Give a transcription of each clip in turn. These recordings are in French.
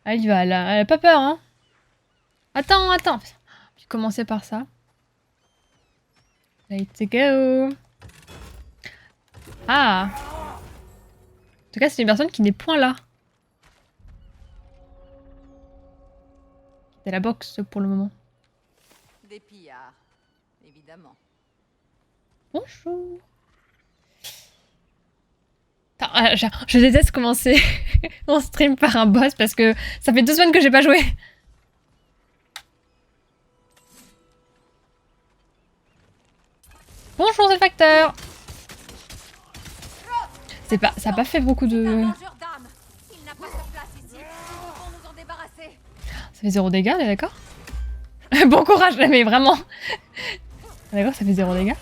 Ah, il va, elle a pas peur, hein. Attends. J'ai commencé par ça. Let's go. Ah. En tout cas, c'est une personne qui n'est point là. C'est la boxe pour le moment. Des pillards, évidemment. Bonjour. Attends, je déteste commencer mon stream par un boss parce que ça fait 2 semaines que j'ai pas joué. Bonjour, c'est le facteur. C'est pas, ça a pas fait beaucoup de... Ça fait 0 dégâts, on est d'accord? Bon courage, mais vraiment. D'accord, ça fait 0 dégâts.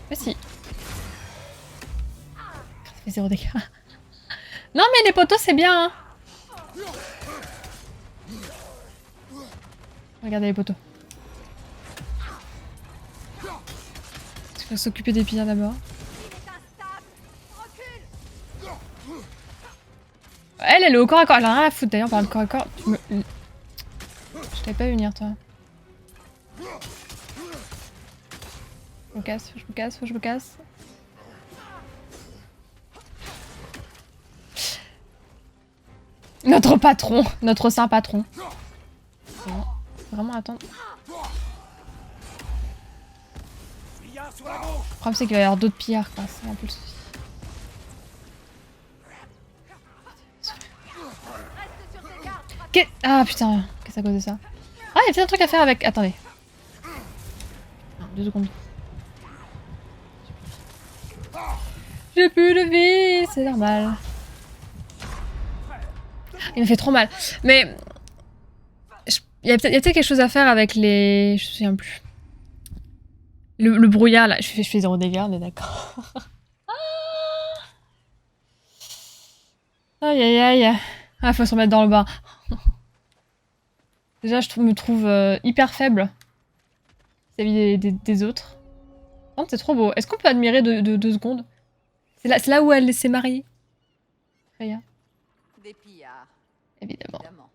Mais si. Ça fait 0 dégâts. Non mais les poteaux c'est bien hein. Regardez les poteaux. Il faut s'occuper des pillards d'abord. Elle est au corps à corps. Elle a rien à foutre d'ailleurs par le corps à corps. Je t'avais pas vu venir toi. Je me casse, faut que je me casse. Notre patron, notre saint patron. Bon, vraiment attendre. Le problème c'est qu'il va y avoir d'autres pillards quoi, c'est un peu le souci. Ah putain, qu'est-ce à cause de ça? Ah, il y a peut-être un truc à faire avec... Attendez. 2 secondes. J'ai plus de vie, c'est normal. Il me fait trop mal. Mais... Il y a peut-être quelque chose à faire avec les... Je me souviens plus. Le brouillard là. Je fais 0 dégâts, on est d'accord. Aïe aïe aïe. Ah, faut se remettre dans le bain. Déjà, je me trouve hyper faible vis-à-vis des autres. Oh, c'est trop beau. Est-ce qu'on peut admirer 2 secondes? C'est là où elle s'est mariée. Freya. Des pillards, Évidemment. évidemment.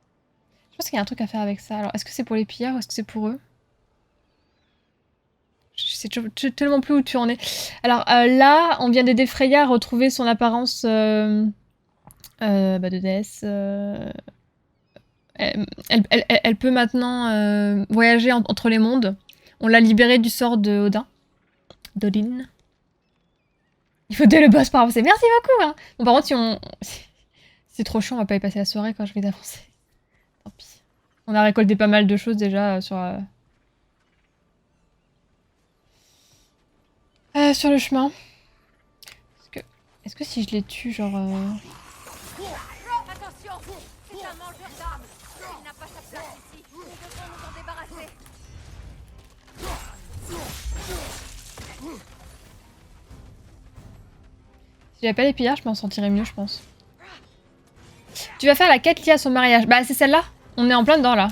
Je pense qu'il y a un truc à faire avec ça. Alors, est-ce que c'est pour les pillards ou est-ce que c'est pour eux? Je sais tellement plus où tu en es. Alors là, on vient d'aider Freya à retrouver son apparence de déesse. Elle peut maintenant voyager entre les mondes. On l'a libérée du sort de Odin. d'Odin. Il faut dès le boss par avancer. Merci beaucoup hein. Bon par contre si on... C'est trop chiant, on va pas y passer la soirée quand je vais d'avancer. Tant pis. On a récolté pas mal de choses déjà sur le chemin. Est-ce que si je les tue, genre... Attention, c'est un mangeur d'armes. Il n'a pas sa place ici. Nous devons nous en débarrasser. Si j'avais pas les pillards, je m'en sentirais mieux, je pense. Tu vas faire la quête liée à son mariage. Bah, c'est celle-là. On est en plein dedans, là.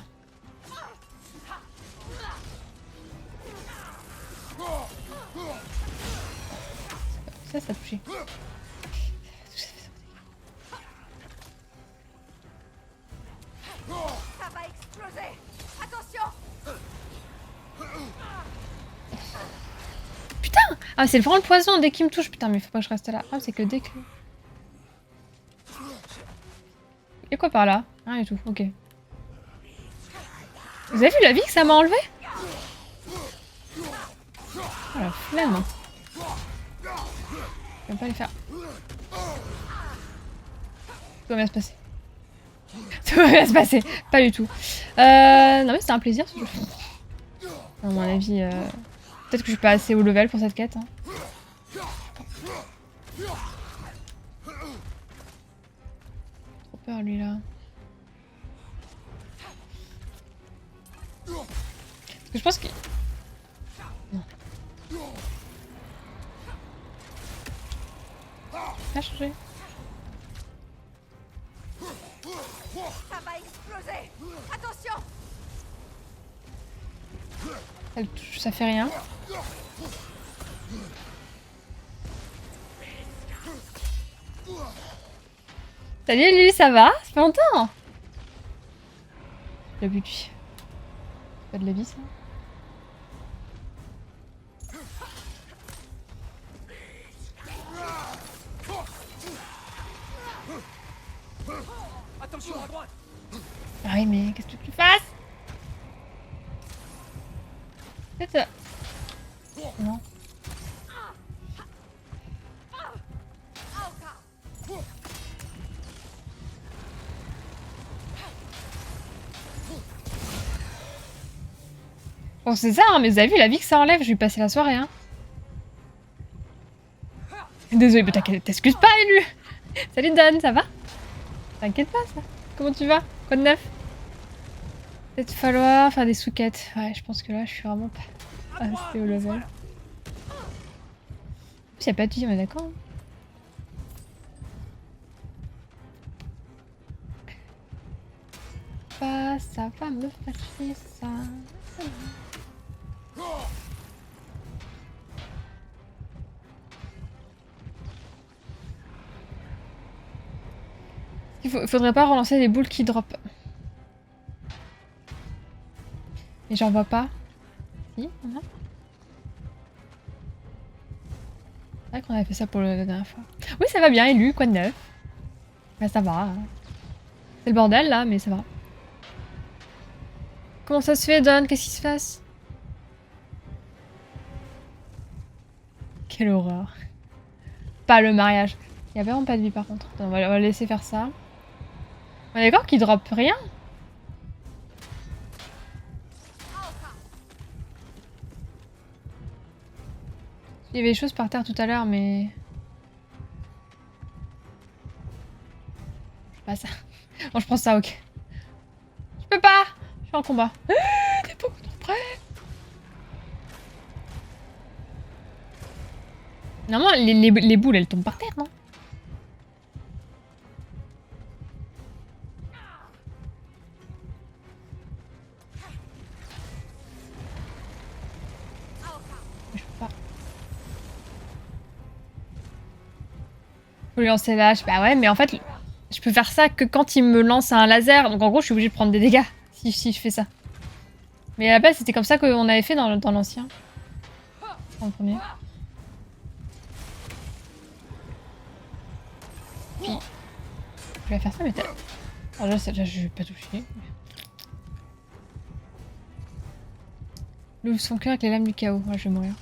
Ça a touché. Ça va exploser. Attention. Putain! Ah, c'est vraiment le poison dès qu'il me touche. Putain, mais faut pas que je reste là. Ah, c'est que dès que... Et quoi par là? Rien du tout, ok. Vous avez vu la vie que ça m'a enlevé? Oh la flemme. Je vais pas les faire. Tout va bien se passer. Tout va bien se passer. Pas du tout. Non mais c'est un plaisir ce jeu. À mon avis, peut-être que je suis pas assez haut level pour cette quête. Hein. Trop peur lui là. Parce que je pense qu'il... Non. Ça a changé. Ça va exploser. Attention. Elle touche, ça fait rien. Salut Lulu, ça va? Ça fait longtemps. La but. Pas de la vie ça. Attention à droite. Ah oui mais qu'est-ce que tu fasses? Peut-être... Non. Bon c'est ça, hein, mais vous avez vu la vie que ça enlève, je vais passer la soirée. Hein. Désolée, mais t'excuses pas, Élu. Salut Dan, ça va? T'inquiète pas ça. Comment tu vas? Quoi de neuf? Peut-être falloir faire des sous-quêtes. Ouais, je pense que là, je suis vraiment pas assez au level. En plus, y'a pas de vie, on est d'accord? Pas, ça va me fâcher, ça. Faudrait pas relancer les boules qui drop. Mais j'en vois pas. Si, on a. C'est vrai qu'on avait fait ça pour la dernière fois. Oui, ça va bien, Élu, quoi de neuf? Bah ça va. Hein. C'est le bordel là, mais ça va. Comment ça se fait, Don? Qu'est-ce qui se passe? Quelle horreur. Pas le mariage. Il y a vraiment pas de vie par contre. Attends, on va laisser faire ça. On est d'accord qu'il drop rien? Il y avait des choses par terre tout à l'heure, mais... Je sais pas ça. Bon, je prends ça, ok. Je peux pas! Je suis en combat. T'es beaucoup trop près! Normalement, les boules, elles tombent par terre, non? Je peux pas. Faut lui lancer la hache. Bah ouais, mais en fait, je peux faire ça que quand il me lance un laser. Donc en gros, je suis obligée de prendre des dégâts si je fais ça. Mais à la base, c'était comme ça qu'on avait fait dans l'ancien. Dans le premier. Puis, je vais faire ça, mais alors là, je vais pas toucher. L'ouvre son cœur avec les lames du chaos. Ouais, je vais mourir.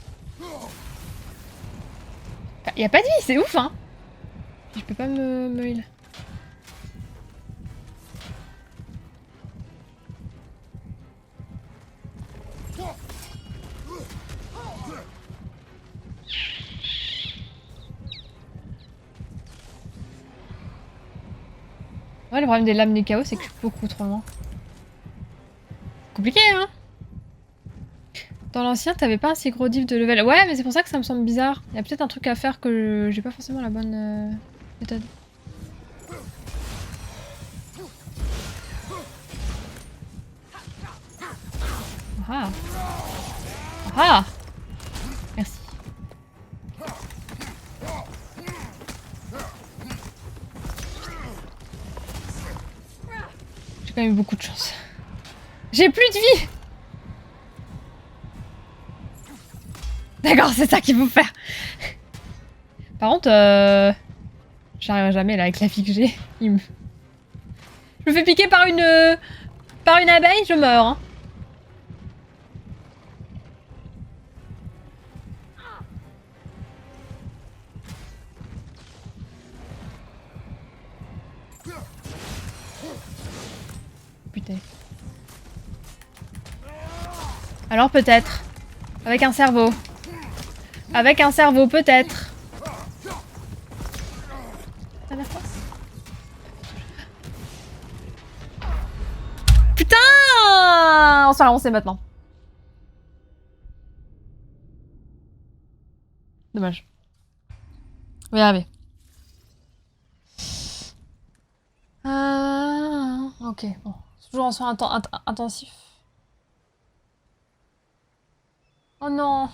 Enfin, y a pas de vie, c'est ouf, hein! Je peux pas me heal. Ouais, le problème des lames du chaos, c'est que je suis beaucoup trop loin. Compliqué, hein? Dans l'ancien, t'avais pas un si gros diff de level. Ouais, mais c'est pour ça que ça me semble bizarre. Il y a peut-être un truc à faire que j'ai pas forcément la bonne méthode. Ah! Ah! Merci. J'ai quand même eu beaucoup de chance. J'ai plus de vie! D'accord, c'est ça qu'il faut faire. Par contre, j'arriverai jamais là avec la vie que j'ai. Je me fais piquer par une abeille, je meurs. Hein. Putain. Alors peut-être. Avec un cerveau. Avec un cerveau, peut-être. Putain! On s'est lancé maintenant. Dommage. On va y arriver. Ok, bon. C'est toujours en soin intensif. Oh non!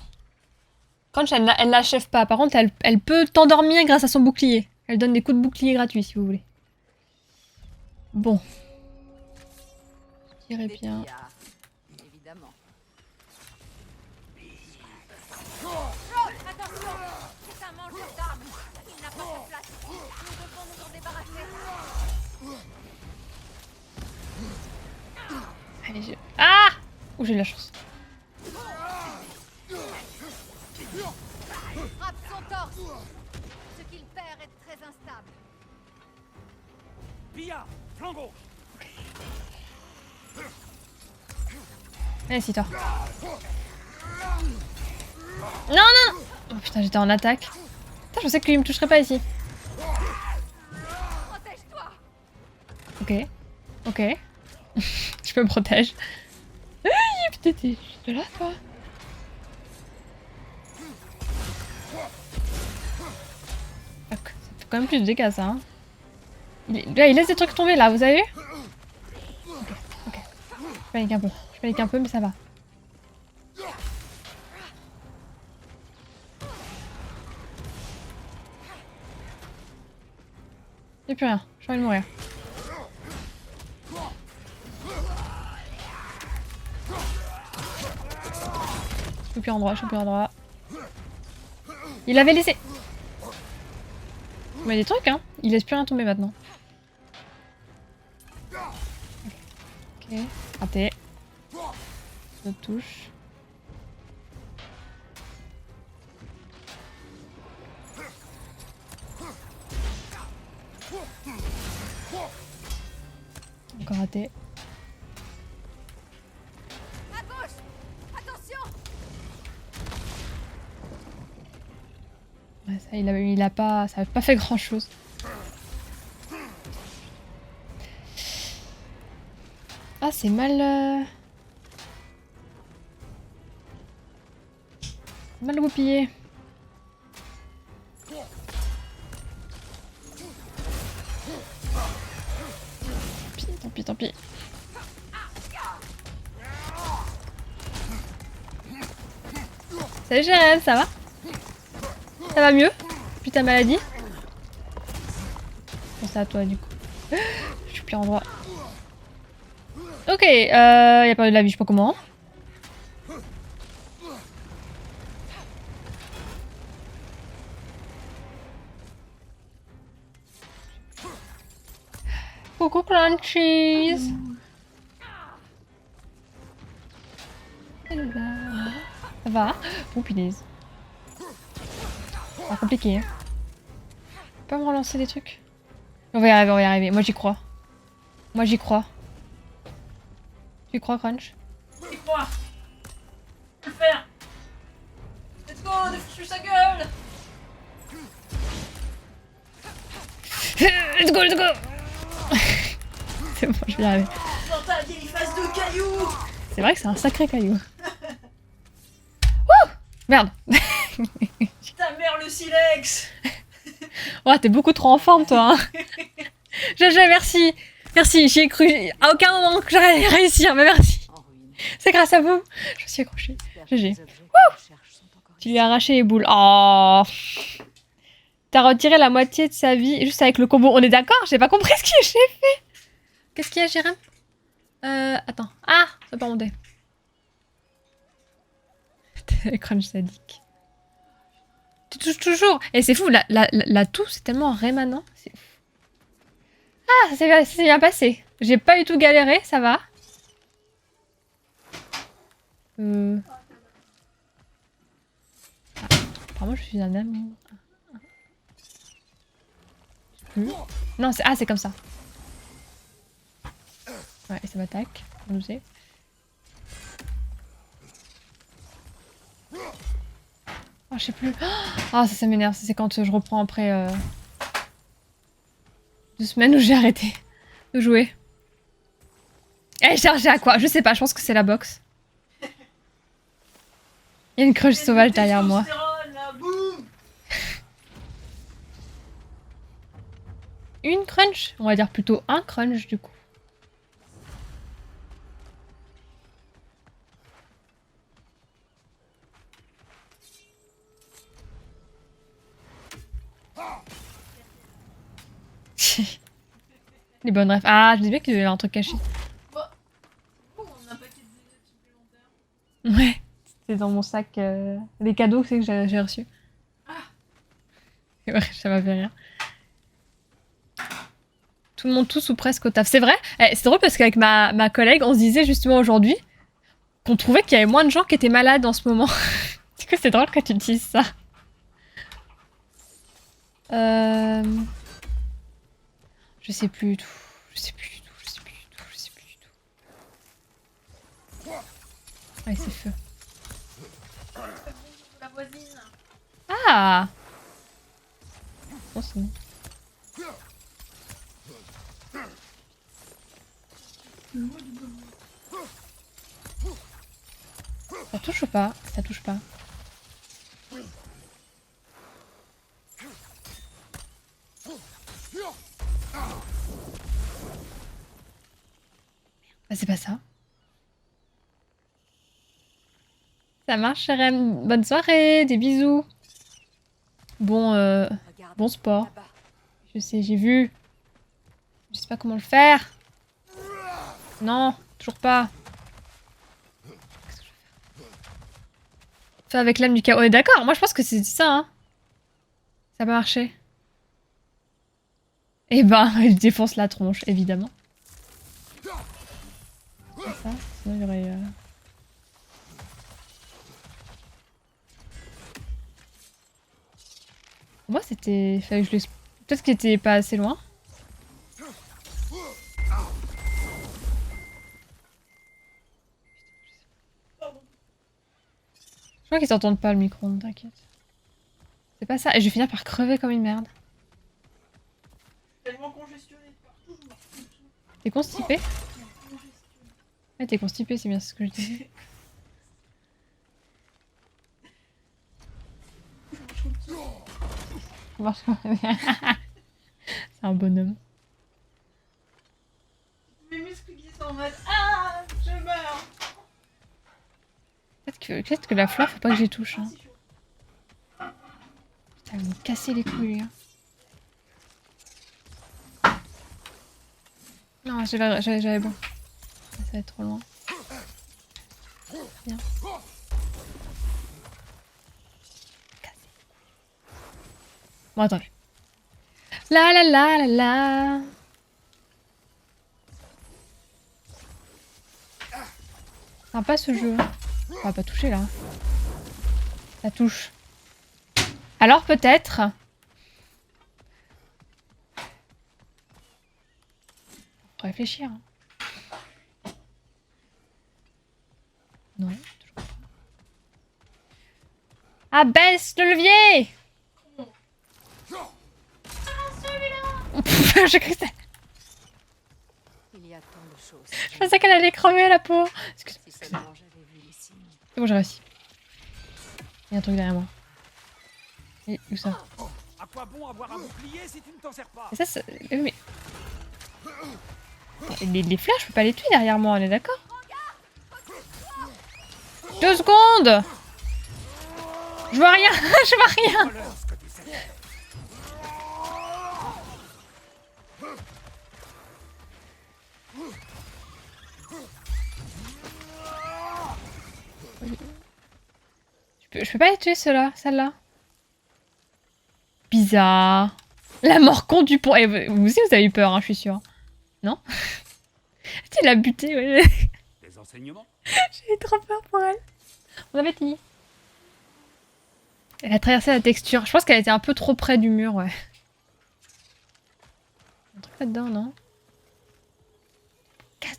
Crunch, elle n'achève pas. Par contre, elle peut t'endormir grâce à son bouclier. Elle donne des coups de bouclier gratuits, si vous voulez. Bon. Je dirais Des bien. pillards, évidemment. Attention, c'est un mangeur d'armes. Il n'a pas sa place ici. Nous devons nous en débarrasser. Allez, je... Ah! Oh, j'ai de la chance. Frappe son torse. Ce qu'il perd est très instable. Pilla, flanc gauche. Allez, toi. Non, non! Oh putain, j'étais en attaque. Putain, je pensais qu'il me toucherait pas ici. Protège-toi. Ok. Ok. Je me protège. Putain, t'es juste là, toi. Ça fait quand même plus de dégâts, ça. Hein. Là, il laisse des trucs tomber, là, vous avez vu? Ok, ok. Je panique un peu. Je panique un peu, mais ça va. Y'a plus rien. J'ai envie de mourir. Je suis plus en droit, je suis plus en droit. Il avait laissé... Mais des trucs, hein. Il laisse plus rien tomber maintenant. Ok, raté. Je touche. Encore raté. À gauche. Attention. Ouais, ça, il a pas... Ça a pas fait grand chose. Ah, c'est mal... Mal goupillé. Tant pis, tant pis. Salut Jérém, ça va? Ça va mieux? Depuis ta maladie? Bon, c'est à toi du coup. Je suis plus en droit. Ok, y a pas de la vie, je sais pas comment. Coucou Crunchies. Ça va? Oh punaise. C'est compliqué. Hein. Pas me relancer des trucs. On va y arriver, on va y arriver. Moi j'y crois. Moi j'y crois. Tu crois Crunch? J'y crois. Je peux le faire. Let's go, défonce-lui sa gueule. Let's go, let's go. C'est bon, je vais y arriver. Dans ta vieille face de caillou. C'est vrai que c'est un sacré caillou. Wouh! Merde. Ta mère le silex. Oh, t'es beaucoup trop en forme, toi. Hein. GG, merci. Merci, j'y ai cru. À aucun moment que j'aurais réussi, mais merci. C'est grâce à vous. Je me suis accrochée. GG. Tu lui as arraché les boules. Oh. T'as retiré la moitié de sa vie juste avec le combo. On est d'accord? J'ai pas compris ce que j'ai fait. Qu'est-ce qu'il y a, Jérém? Attends. Ah, ça peut remonter. Crunch sadique. Tu touches toujours. Et c'est fou, la toux, c'est tellement rémanent. C'est fou. Ah, ça s'est bien passé. J'ai pas du tout galéré, ça va. Ah, apparemment, je suis un amour. Non, c'est comme ça. Ouais, et ça m'attaque. On nous sait. Oh, je sais plus. Ah, ça m'énerve. C'est quand je reprends après 2 semaines où j'ai arrêté de jouer. Elle est chargée à quoi? Je sais pas, je pense que c'est la boxe. Il y a une cruche sauvage derrière moi. Là, boum. Une crunch? On va dire plutôt un crunch du coup. Les bonnes rêves. Ah, je me disais qu'il y avait un truc caché. Bah, bon, on a un paquet de supplémentaires. Ouais, c'était dans mon sac. Les cadeaux que j'ai reçus. Ah. Ouais, ça m'a fait rire. Tout le monde tous ou presque au taf. C'est vrai, c'est drôle parce qu'avec ma collègue, on se disait justement aujourd'hui qu'on trouvait qu'il y avait moins de gens qui étaient malades en ce moment. Du coup, c'est drôle que tu dises ça. Je sais plus du tout. Je sais plus du tout. Je sais plus du tout. Je sais plus du tout. Ouais, c'est feu. La voisine. Ah! Oh, c'est bon. Ça touche ou pas? Ça touche pas. Bah, c'est pas ça. Ça marche, Sharem. Bonne soirée, des bisous. Bon, Regarde, bon sport. là-bas. Je sais, j'ai vu. Je sais pas comment le faire. Non, toujours pas. Qu'est-ce que je vais faire? Fais avec l'âme du chaos. On est d'accord, moi je pense que c'est ça, hein. Ça va marcher. Eh ben, il défonce la tronche, évidemment. Pas ça, sinon il y aurait... Moi c'était... Fallait que je l'ex- Peut-être qu'il était pas assez loin. Je crois qu'ils s'entendent pas le micro, t'inquiète. C'est pas ça, et je vais finir par crever comme une merde. Tellement congestionné partout. T'es constipé? Ouais, t'es constipé, c'est bien ce que je disais. C'est un bonhomme. Mes muscles qui sont en mode ah, je meurs. Peut-être que la fleur, faut pas que j'y touche. Ah, Hein. c'est chaud. Putain, ils m'ont cassé les couilles. Hein. Non, j'avais bon. Ça va être trop loin. Bien. Bon, attendez. La la la la la. Sympa ce jeu. On va pas toucher là. Ça touche. Alors peut-être. Faut réfléchir. Hein. Non, toujours pas. Ah, baisse le levier! J'ai cru que c'était... Il y a tant de choses. Je pensais qu'elle allait crever la peau. Excuse-moi. Si seulement j'avais vu les signes. C'est bon, j'ai réussi. Il y a un truc derrière moi. Et où ça? À quoi bon avoir un bouclier si tu ne t'en sers pas? Et ça, c'est... Mais... Les fleurs, je peux pas les tuer derrière moi, on est d'accord? 2 secondes! Je vois rien, je vois rien! Je peux pas les tuer ceux-là, celle-là. Bizarre. La mort con du pont. Et vous aussi, vous avez eu peur, hein, je suis sûre. Non? Tu l'as buté, ouais. Des enseignements? J'ai eu trop peur pour elle. On avait dit. Elle a traversé la texture. Je pense qu'elle était un peu trop près du mur, ouais. Un truc là-dedans, non?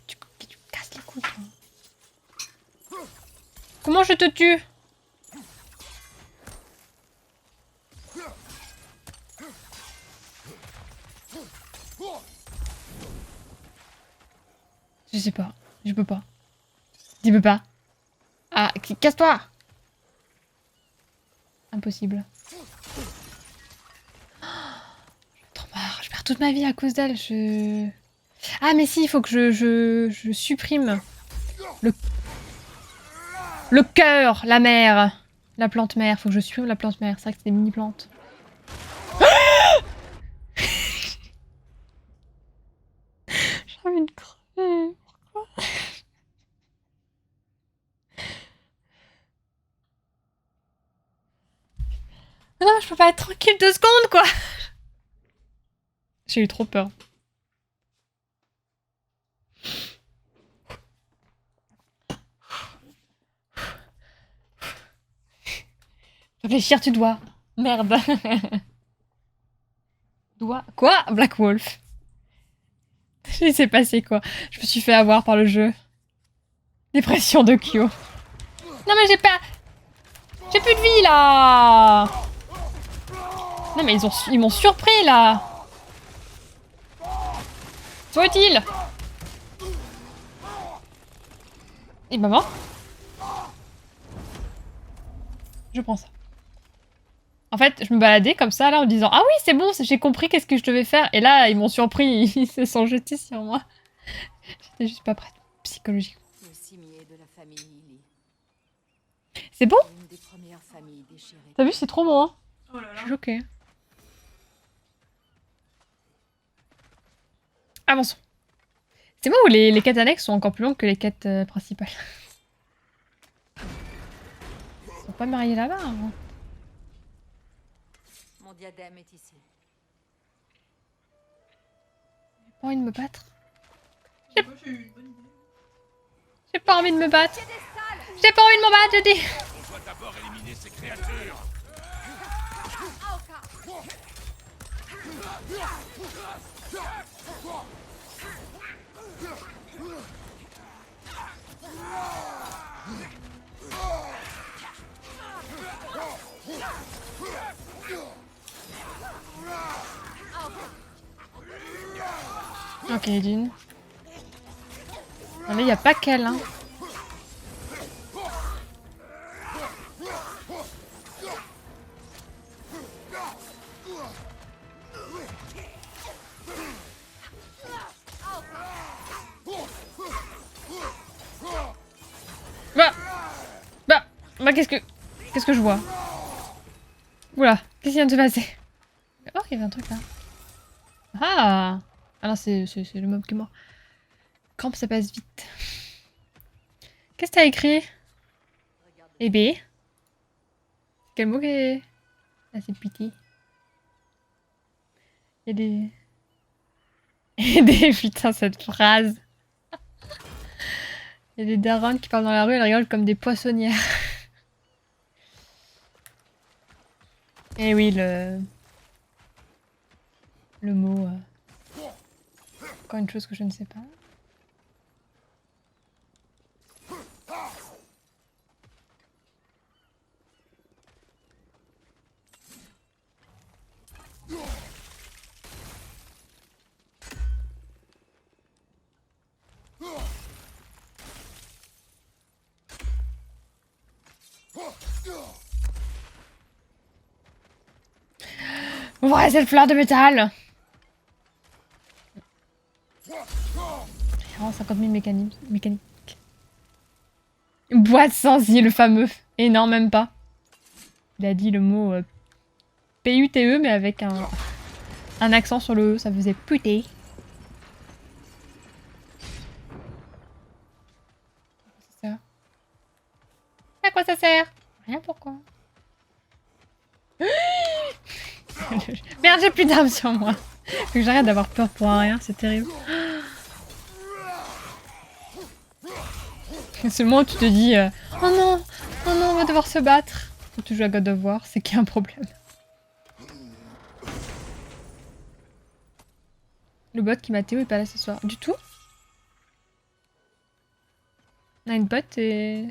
Tu casses les couilles, toi. Comment je te tue? Je sais pas. Je peux pas. Je peux pas. Ah, casse-toi! Impossible. Trop marre. Je perds toute ma vie à cause d'elle. Ah, mais si, il faut que je supprime le cœur, la mère, la plante mère. Faut que je supprime la plante mère. C'est vrai que c'est des mini plantes. Mais non, je peux pas être tranquille 2 secondes, quoi. J'ai eu trop peur. Réfléchir, tu dois. Merde. Dois. Quoi? Black Wolf. Il s'est passé quoi? Je me suis fait avoir par le jeu. Dépression de Kyo. Non mais j'ai pas... J'ai plus de vie là. Non mais ils m'ont surpris là. Soit-il. Et maman. Je prends ça. En fait, je me baladais comme ça là en disant ah oui c'est bon, j'ai compris qu'est-ce que je devais faire. Et là ils m'ont surpris, ils se sont jetés sur moi. J'étais juste pas prête psychologiquement. Le cimier de la famille Lily. C'est bon? Une des premières familles déchirées. T'as vu, c'est trop bon hein. Oh là Je là. suis choquée. Avançons. C'est moi où les quêtes annexes sont encore plus longues que les quêtes principales. Ils sont pas mariés là-bas. Hein. Mon diadème est ici. J'ai pas envie de me battre. Moi, j'ai eu une bonne idée. J'ai pas envie de me battre. J'ai pas envie de me battre, je dis. On doit d'abord éliminer ces créatures. Ok, Dune. Là, y a pas qu'elle, hein. Bah, qu'est-ce que je vois? Oula, qu'est-ce qui vient de se passer? Oh, il y avait un truc là. Ah! Ah non, c'est le mob qui est mort. Crampe, ça passe vite. Qu'est-ce que t'as écrit? Eh B. Quel mot est... Ah, c'est pitié. Il y a des... Putain, cette phrase. Il y a des darons qui parlent dans la rue, elles rigolent comme des poissonnières. Eh oui, le mot... Encore une chose que je ne sais pas. Ouais, cette fleur de métal! 50 000 mécaniques. Boîte sans i, le fameux. Et non, même pas. Il a dit le mot P-U-T-E, mais avec un accent sur le E, ça faisait puté. À quoi ça sert? Rien, pourquoi? Merde, j'ai plus d'armes sur moi. Faut que j'arrête d'avoir peur pour un rien, c'est terrible. C'est le moment où tu te dis oh non, on va devoir se battre. Quand tu joues à God of War, c'est qu'il y a un problème. Le bot qui m'a Théo est pas là ce soir. Du tout? Ninebot et...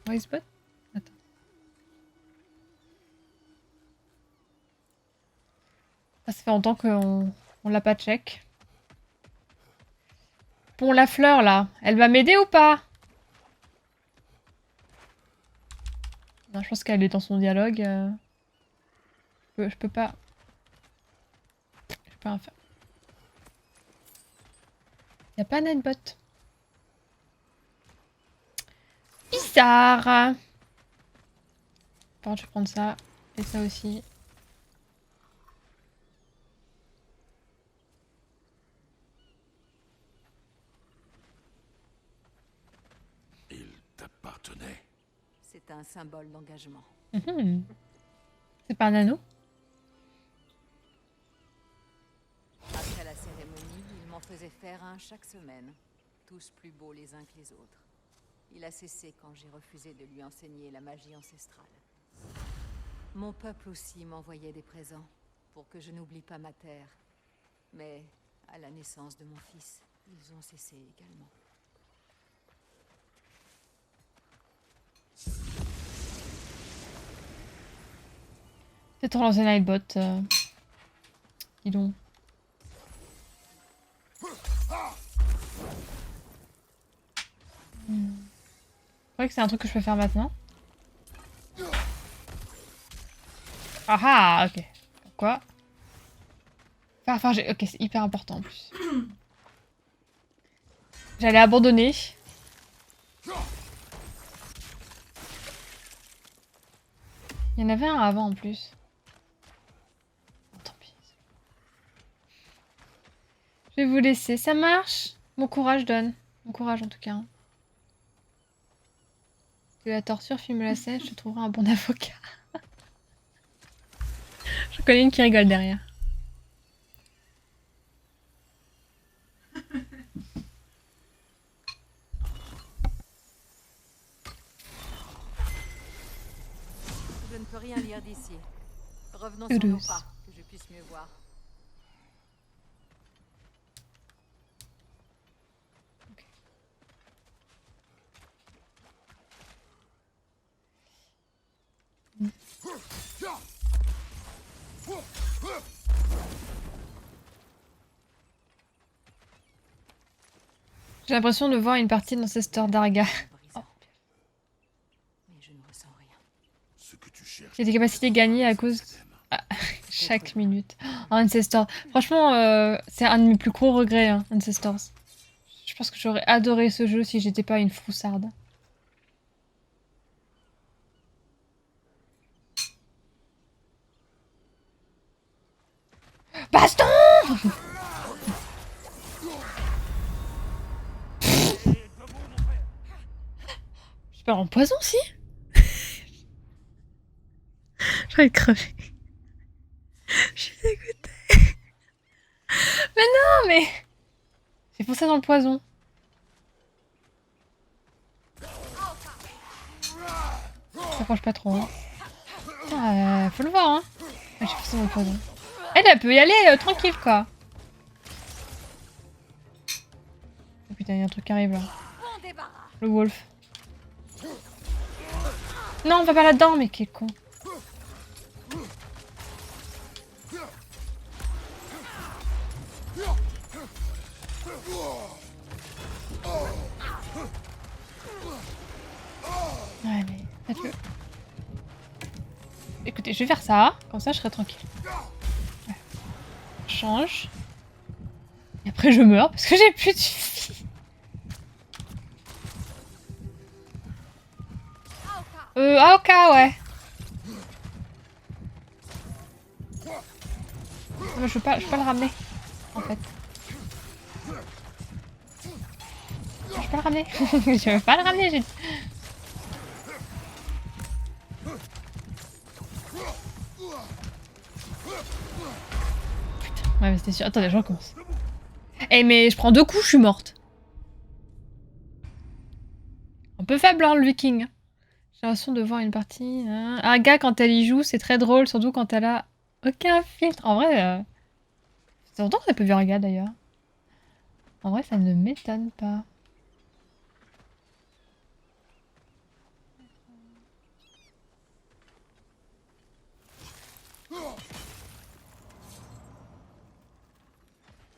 Wisebot? Attends. Ça fait longtemps qu'on l'a pas check. Bon, la fleur, là, elle va m'aider ou pas? Non, je pense qu'elle est dans son dialogue. Je peux pas... Je peux pas rien faire. Y'a pas Ninebot. Bizarre. Bon, je vais prendre ça. Et ça aussi. Il t'appartenait. C'est un symbole d'engagement. Mhm. C'est pas un anneau? Après la cérémonie, il m'en faisait faire un chaque semaine, tous plus beaux les uns que les autres. Il a cessé quand j'ai refusé de lui enseigner la magie ancestrale. Mon peuple aussi m'envoyait des présents, pour que je n'oublie pas ma terre. Mais, à la naissance de mon fils, ils ont cessé également. Peut-être relancer Nightbot. Dis donc. C'est vrai que c'est un truc que je peux faire maintenant. Ah ah, ok. Pourquoi? Enfin, ok, c'est hyper important en plus. J'allais abandonner. Il y en avait un avant en plus. Tant pis. Je vais vous laisser. Ça marche? Bon courage, Don. Bon courage en tout cas. Que la torture filme la scène, je te trouverai un bon avocat. Je connais une qui rigole derrière. Je ne peux rien lire d'ici. Revenons sur nos pas, que je puisse mieux voir. J'ai l'impression de voir une partie d'Ancestor d'Arga. Mais je ne ressens rien. Ce que tu cherches. J'ai des capacités gagnées à cause... Ah, chaque minute. Oh, Ancestor. Franchement, c'est un de mes plus gros regrets, hein, Ancestors. Je pense que j'aurais adoré ce jeu si j'étais pas une froussarde. Baston! Je perds en poison aussi? J'ai envie de crever. Je suis dégoûtée. Mais non, mais... J'ai foncé dans le poison. Ça s'approche pas trop, hein. Putain, faut le voir, hein. J'ai foncé dans le poison. Elle peut y aller tranquille, quoi. Oh putain, il y a un truc qui arrive, là. Bon débarras. Le wolf. Non, on va pas là-dedans, mais quel con. Allez, faites-le. Écoutez, je vais faire ça, comme ça je serai tranquille. Ouais. Change. Et après je meurs parce que j'ai plus de vie. Aoka, ouais. Non, mais je peux pas le ramener, en fait. Je peux pas le ramener. Je veux pas le ramener, j'ai... Putain, ouais, mais c'était sûr. Attendez, je recommence. Eh, mais je prends 2 coups, je suis morte. Un peu faible, hein, le viking. J'ai l'impression de voir une partie... Hein. Un gars, quand elle y joue, c'est très drôle, surtout quand elle a aucun filtre. En vrai, c'est longtemps que ça peut voir un gars, d'ailleurs. En vrai, ça ne m'étonne pas.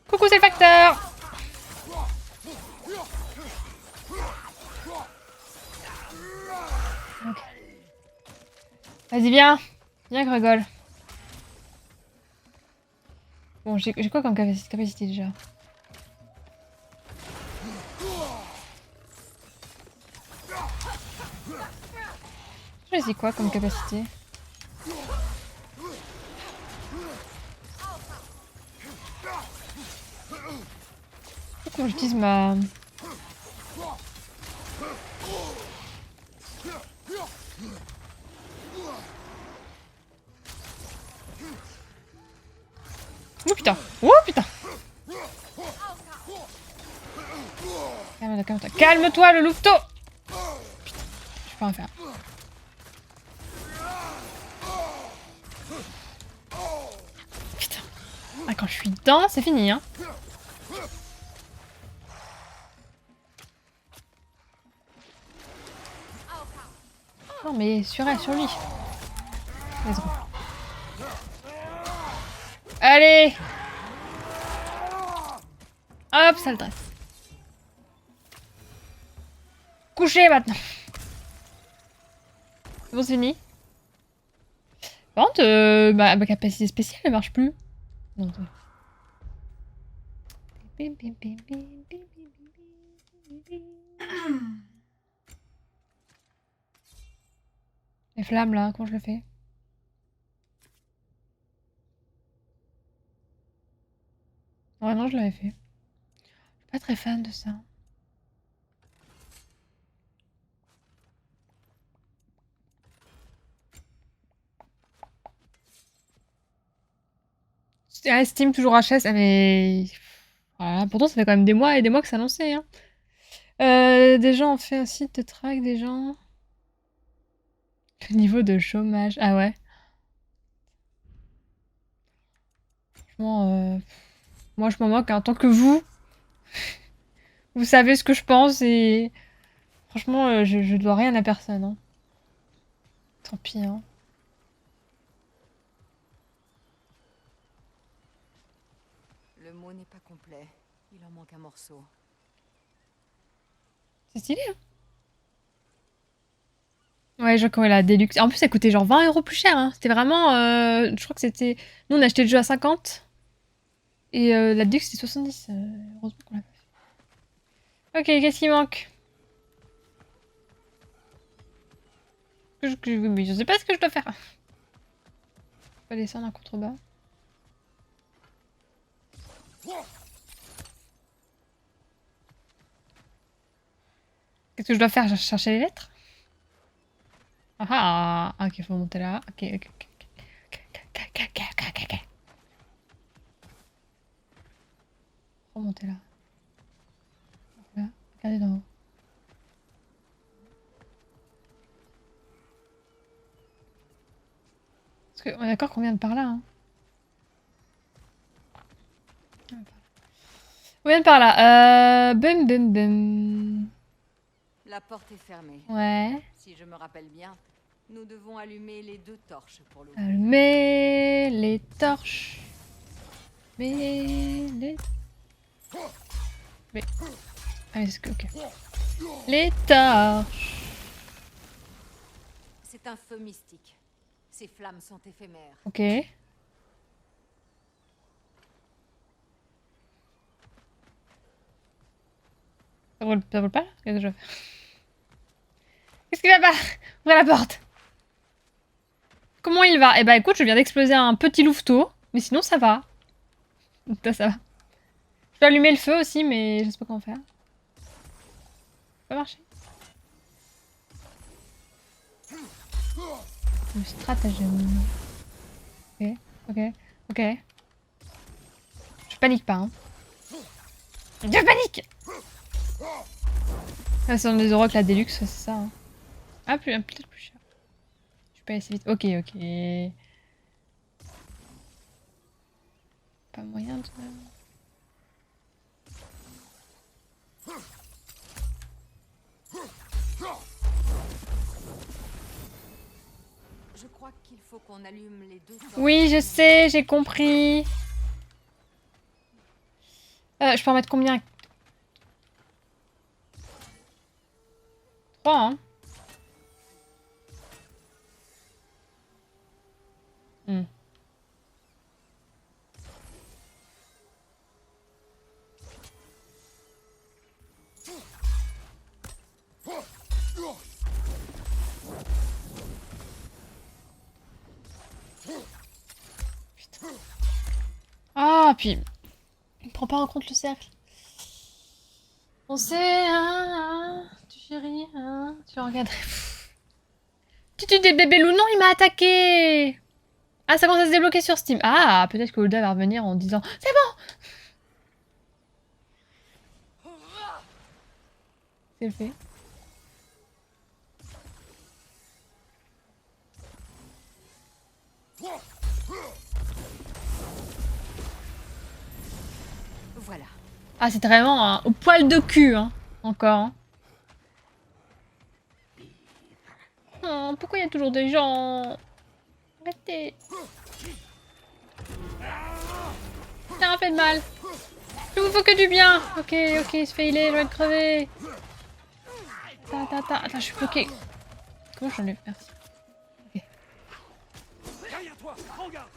Coucou, c'est le facteur! Okay. Vas-y, viens. Viens, Gregol. Bon, j'ai quoi comme capacité déjà? J'ai quoi comme capacité? Comment j'utilise ma... Oh putain. Oh putain. Calme-toi, calme-toi, le louveteau. Putain, je peux rien faire. Putain. Ah, quand je suis dedans, c'est fini, hein. Non, mais sur elle, sur lui. Let's go. Allez. Hop, ça le dresse. Couchez maintenant. C'est bon, c'est fini. Par contre, ma capacité spéciale, elle marche plus. Non, attends. Les flammes, là, comment je le fais? Ouais, non, je l'avais fait. Je suis pas très fan de ça. Steam toujours HS, ah, mais... Voilà, pourtant, ça fait quand même des mois et des mois que c'est annoncé. Hein. Des gens ont fait un site de track, des gens... Le niveau de chômage... Ah ouais. Franchement, moi, je m'en moque. En tant que vous, vous savez ce que je pense et... Franchement, je dois rien à personne. Hein. Tant pis, hein. Le mot n'est pas complet. Il en manque un morceau. C'est stylé, hein. Ouais, je crois que la Deluxe... En plus, ça coûtait genre 20 € plus cher. Hein. C'était vraiment... Je crois que c'était... Nous, on a acheté le jeu à 50. Et la Deluxe, c'était 70. Heureusement qu'on l'a pas fait. Ok, qu'est-ce qui manque? Mais je sais pas ce que je dois faire. Je vais pas descendre en contrebas. Qu'est-ce que je dois faire? Chercher les lettres? Ah ah, ok, faut monter là. Ok, ok, ok. Ok. Faut monter là. Là, regardez d'en haut. Parce qu'on est d'accord qu'on vient de par là, hein. On vient de par là. Bum bum bum. La porte est fermée. Ouais. Si je me rappelle bien, nous devons allumer les 2 torches pour l'ouvrir. Allumer les torches. Mais les... Mais... Ah mais c'est que... Ok. Les torches. C'est un feu mystique. Ces flammes sont éphémères. Ok. Ça vole pas là? Qu'est-ce que je fais? Qu'est-ce qu'il va pas? Ouvrez la porte. Comment il va? Eh bah écoute, je viens d'exploser un petit louveteau. Mais sinon ça va. Ça va. Je peux allumer le feu aussi, mais je sais pas comment faire. Ça va marcher. Le stratagème. Ok, ok, ok. Je panique pas, hein. Je panique! Ah, c'est dans des euros que la Deluxe, c'est ça. Hein. Ah, peut-être plus cher. Je peux aller assez vite. Ok, ok. Pas moyen de... Je crois qu'il faut qu'on allume les 2 torches. Oui, je sais, j'ai compris. Je peux en mettre combien? 3, hein. Hmm. Putain. Ah, puis... Il prend pas en compte le cercle. On sait, hein, tu chéris, hein, tu regardes. Tu des bébés loups, non, il m'a attaqué. Ah, ça commence à se débloquer sur Steam. Ah, peut-être que Hulda va revenir en disant « C'est bon !» C'est le fait. Voilà. Ah, c'est vraiment un au poil de cul, hein. Encore. Hein. Oh, pourquoi il y a toujours des gens? Arrêtez. Ça m'a fait de mal. Je vous faut que du bien. Ok, ok, il se fait healer, je vais être crevé. Attends, je suis bloquée. Comment je l'ai? Merci. Ok. Derrière toi, prends garde.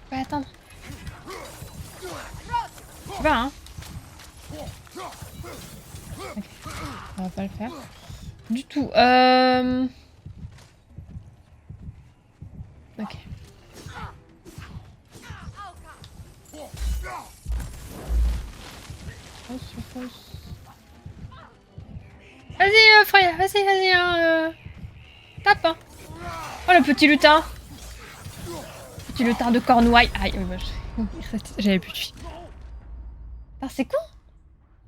Je vais attendre. Tu vas, hein? Ok. On va pas le faire. Du tout. Ok. Fonce. Vas-y, Freya, vas-y, hein, tape, hein. Oh, le petit lutin. Petit lutin de Cornouailles. Aïe, bah, j'avais plus de vie. Ah, c'est con.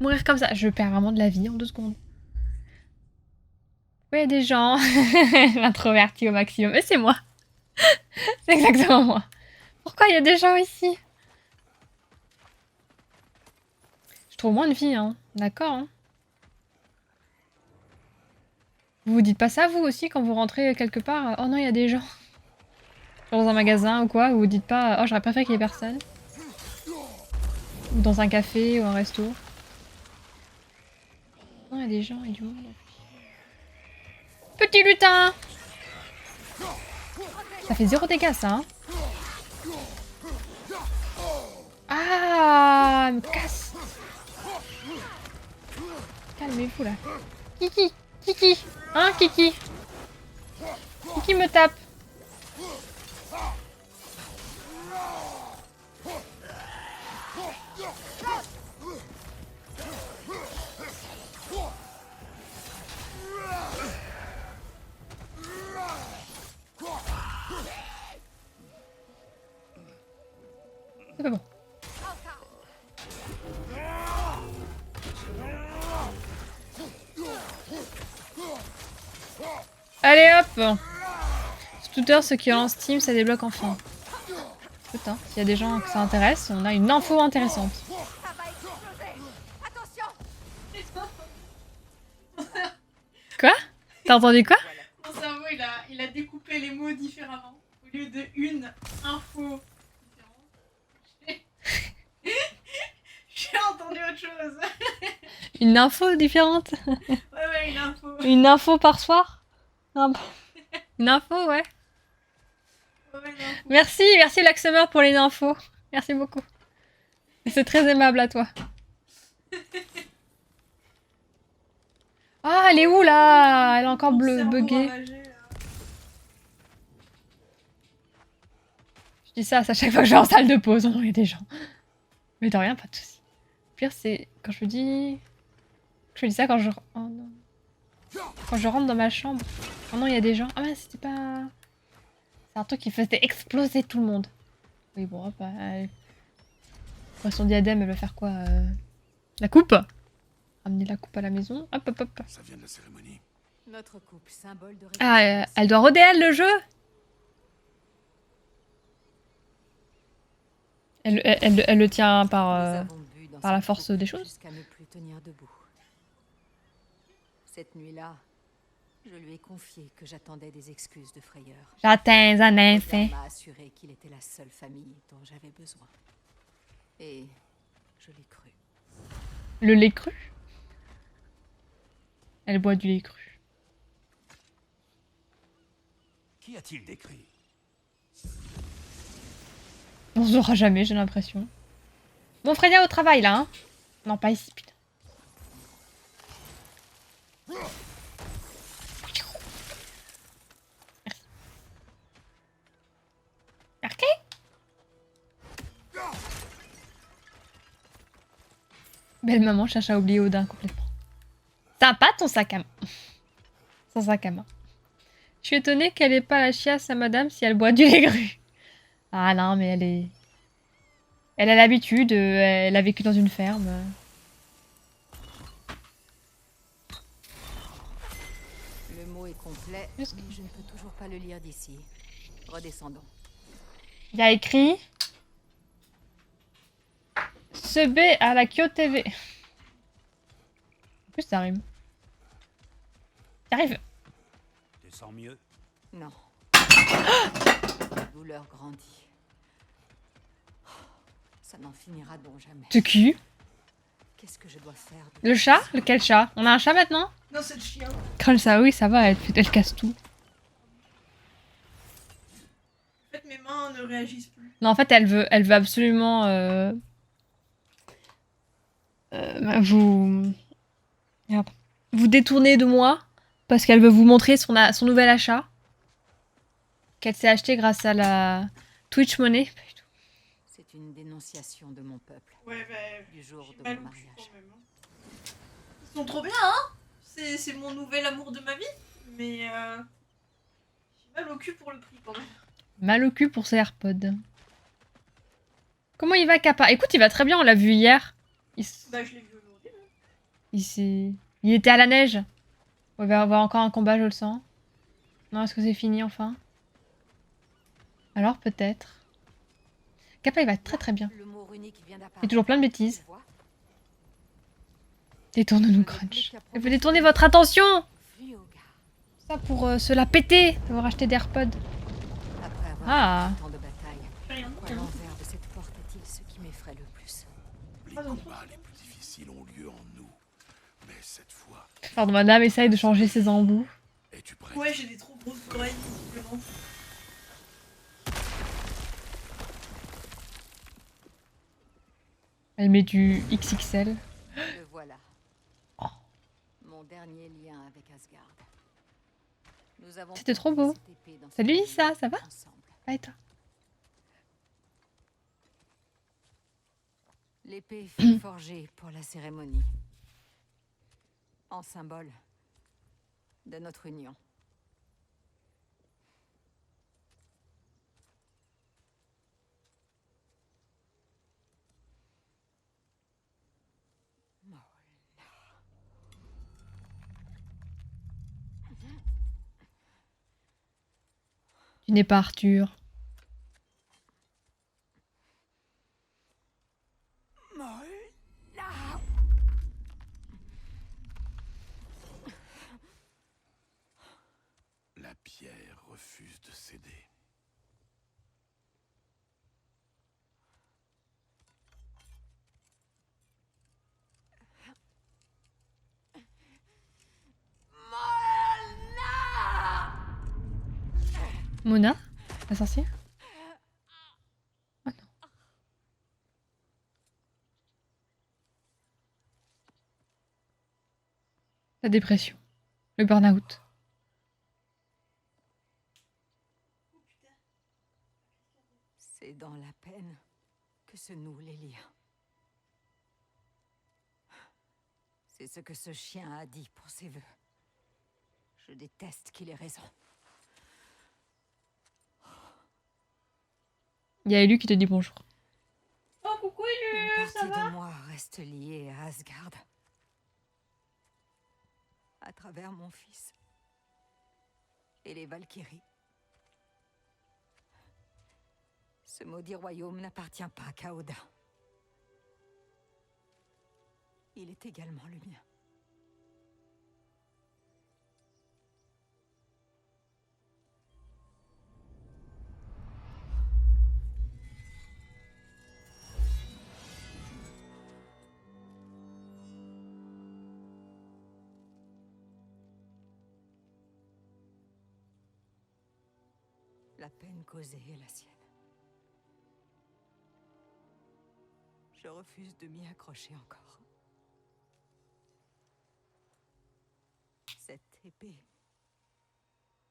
Mourir comme ça. Je perds vraiment de la vie en 2 secondes. Oui, il y a des gens. L'introverti au maximum. Mais c'est moi. C'est exactement moi. Pourquoi il y a des gens ici? Je trouve moins de vie, hein. D'accord, hein. Vous vous dites pas ça, vous aussi, quand vous rentrez quelque part? Oh non, il y a des gens. Genre dans un magasin ou quoi, vous vous dites pas oh, j'aurais préféré qu'il y ait personne. Ou dans un café ou un resto. Non, il y a des gens, et du monde. Petit lutin! Ça fait 0 dégâts, ça, hein. Ah, me casse. Calmez-vous, là. Kiki! Hein, Kiki? Kiki me tape. C'est pas bon. Allez hop! Scooter, ce qui est en Steam, ça débloque enfin. Putain, s'il y a des gens que ça intéresse, on a une info intéressante. Ça va exploser. Attention. Quoi? T'as entendu quoi? Mon cerveau, il a découpé les mots différemment. Au lieu de une info différente, j'ai entendu autre chose. Une info différente? Ouais, une info. Une info par soir? Une info, ouais. Ouais, une info. Merci Laxemer pour les infos. Merci beaucoup. C'est très aimable à toi. Ah, elle est où là? Elle est encore Mon cerveau buggée. ravagé, là. Je dis ça à chaque fois que je vais en salle de pause. Il y a des gens. Mais de rien, pas de soucis. Le pire, c'est quand je me dis... Je me dis ça quand je... Oh non. Quand je rentre dans ma chambre. Oh non, il y a des gens. Ah mais c'était pas... C'est un truc qui faisait exploser tout le monde. Oui, bon, hop. Son diadème, elle va faire quoi La coupe? Amener la coupe à la maison. Hop. Ça vient de la cérémonie. Notre couple, symbole de Ah, résistance. elle doit roder elle, le jeu? Elle le tient par... Nous avons bu dans par la cette force coupe des choses. jusqu'à ne plus tenir debout. Cette nuit-là, je lui ai confié que j'attendais des excuses de frayeur. J'atteins un Oda effet. m'a assuré qu'il était la seule famille dont j'avais besoin. Et je l'ai cru. Le lait cru? Elle boit du lait cru. Qui a-t-il décrit? On saura jamais, j'ai l'impression. Bon, Freya au travail, là, hein. Non, pas ici, putain. Merci. Belle maman cherche à oublier Odin complètement. Sympa ton sac à main. Son sac à main. Je suis étonnée qu'elle ait pas la chiasse à madame si elle boit du lait cru. Ah non, mais elle est... Elle a l'habitude, elle a vécu dans une ferme. Le mot est complet, mais Est-ce que- je ne peux toujours pas le lire d'ici. Redescendons. Il y a écrit... Se B à la Kyo TV. En plus, ça rime. J'arrive. Tu sens mieux? Non. La douleur grandit. Ça n'en finira donc jamais. Ce cul. Qu'est-ce que je dois faire de... Le chat? Lequel chat? On a un chat maintenant? Non, c'est le chien. Comme ça, oui, ça va, elle casse tout. En fait, mes mains ne réagissent plus. Non, en fait, elle veut absolument vous... Merde. Vous détourner de moi parce qu'elle veut vous montrer son nouvel achat qu'elle s'est acheté grâce à la Twitch Money. Pas du tout. C'est une dénonciation de mon peuple. Ouais, bah, Du jour j'ai de mal mon au cul mariage. quand même. Hein. Ils sont trop bien, hein. C'est mon nouvel amour de ma vie. Mais j'ai mal au cul pour le prix quand même. Mal au cul pour ses AirPods. Comment il va, Kappa? Écoute, il va très bien, on l'a vu hier. Bah, je l'ai vu aujourd'hui. Il était à la neige. On va avoir encore un combat, je le sens. Non, est-ce que c'est fini enfin? Alors peut-être. Kappa, il va très très bien. Le mot runique vient d'apparaître. Il fait toujours plein de bêtises. Tu vois? Détourne-nous, Crunch. Elle veut détourner votre attention! Fluoga. Ça pour se la péter d'avoir acheté des AirPods. Après avoir Ah. fait tant de batailles, Rien. quoi l'envers de cette porte est-il ce qui m'effraie le plus? Les Ah, non. combats les plus difficiles ont lieu en nous. Mais cette fois, Pardon, madame essaye de changer ses embouts. es-tu prête? Ouais, j'ai des trop grosses oreilles, visiblement. Elle met du XXL. Le voilà. Oh. Mon dernier lien avec Asgard. Nous avons C'était trop porté beau. cette épée dans Salut cette Lisa, vie ça va? ensemble. Ah, et toi? L'épée fut forgée pour la cérémonie. En symbole de notre union. Tu n'es pas Arthur. La pierre refuse de céder. Mona? La sorcière? Oh non. La dépression. Le burn-out. C'est dans la peine que se nouent les liens. C'est ce que ce chien a dit pour ses vœux. Je déteste qu'il ait raison. Il y a Elu qui te dit bonjour. Oh, coucou Une Elu, ça partie va? de moi reste liée à Asgard. À travers mon fils. Et les Valkyries. Ce maudit royaume n'appartient pas qu'à Odin. Il est également le mien. La peine causée est la sienne. Je refuse de m'y accrocher encore. Cette épée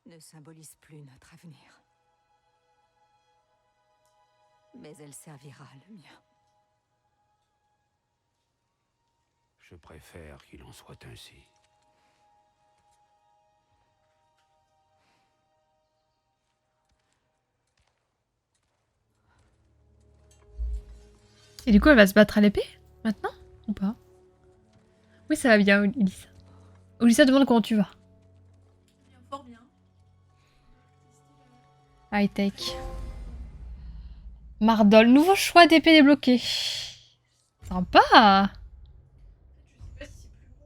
ne symbolise plus notre avenir. Mais elle servira le mien. Je préfère qu'il en soit ainsi. Et du coup, elle va se battre à l'épée maintenant ou pas? Oui, ça va bien, Ulissa. Ulissa demande comment tu vas. Bien, fort bien. High tech. Mardol, nouveau choix d'épée débloqué. Sympa. Je sais pas si c'est plus bon.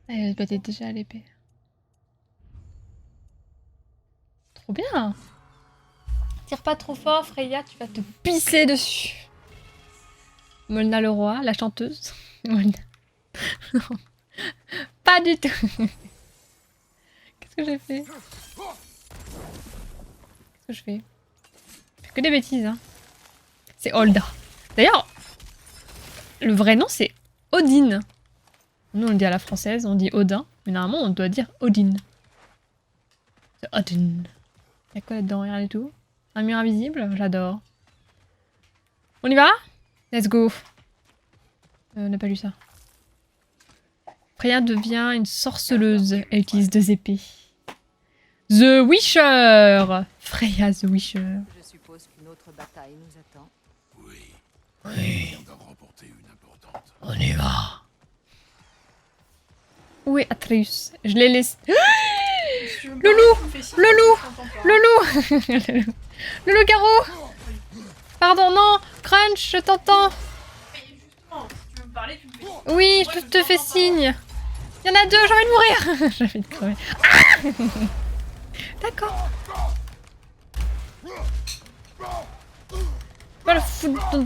Elle se battait déjà à l'épée. Trop bien. Tire pas trop fort, Freya, tu vas te pisser dessus. Molna le roi, la chanteuse. Molna. Non, pas du tout. Qu'est-ce que j'ai fait? Qu'est-ce que je fais? Je fais que des bêtises, hein. C'est Holda. D'ailleurs, le vrai nom, c'est Odin. Nous, on le dit à la française, on dit Odin. Mais normalement, on doit dire Odin. C'est Odin. Y'a quoi là-dedans? Rien du tout. Un mur invisible? J'adore. On y va? Let's go. On n'a pas lu ça. Freya devient une sorceleuse. Elle utilise 2 épées. The Wisher! Freya the Wisher. Je suppose qu'une autre bataille nous attend. Oui, Oui, on d'en remporter une importante. on y va. Où est Atreus? Je l'ai laissé. Je me Le parle, loup, tu me fais signe, le loup, je t'entends pas. Le loup! Le loup-garou! Pardon, non! Crunch, je t'entends! Mais justement, si tu veux me parler, tu me fais signe. Oui, Moi, je je te fais t'entends pas. signe! Il y en a 2, j'ai envie de mourir! J'ai envie de crever. Ah! D'accord. Pas le foutre dans-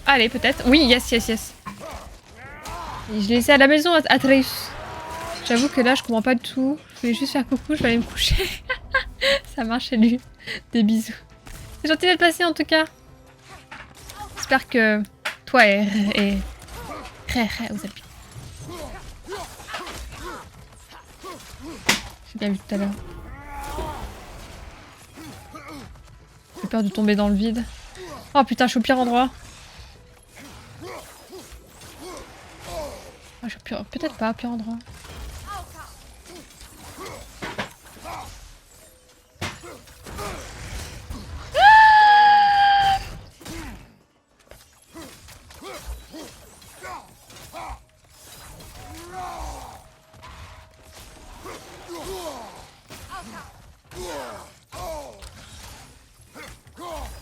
Allez, peut-être. Oui, yes, yes, yes. Et je l'ai laissé à la maison, Atreus. J'avoue que là, je comprends pas du tout. Je voulais juste faire coucou, je vais aller me coucher. Ça marche chez lui. Des bisous. C'est gentil d'être passé en tout cas. J'espère que toi et vous êtes bien. J'ai bien vu tout à l'heure. J'ai peur de tomber dans le vide. Oh putain, je suis au pire endroit. Oh, je suis au pire... Peut-être pas au pire endroit.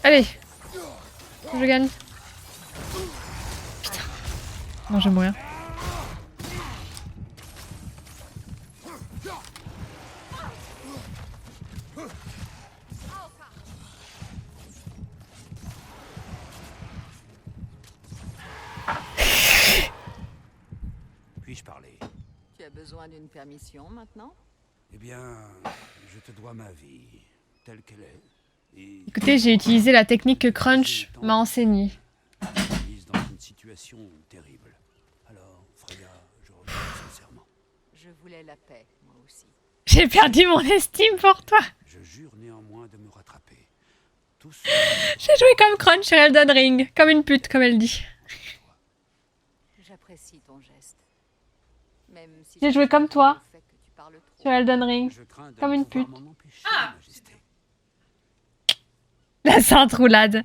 Allez, je gagne. Putain. Non, je vais mourir. Puis-je parler? Tu as besoin d'une permission maintenant? Eh bien, je te dois ma vie, telle qu'elle est. Et Écoutez, j'ai utilisé la technique que Crunch m'a enseignée. je suis mise dans une situation terrible. Alors, Freya, je regrette sincèrement. Je voulais la paix, moi aussi. J'ai perdu mon estime pour toi. Je jure néanmoins de me rattraper. Tout ce J'ai joué comme Crunch sur Elden Ring. Comme une pute, comme elle dit. J'apprécie ton geste. Même si J'ai je joué comme toi. le fait que tu parles trop. Sur Elden Ring. je crains de Comme ne une pouvoir pute. m'en empêcher, Ah. Majesté. La sainte roulade.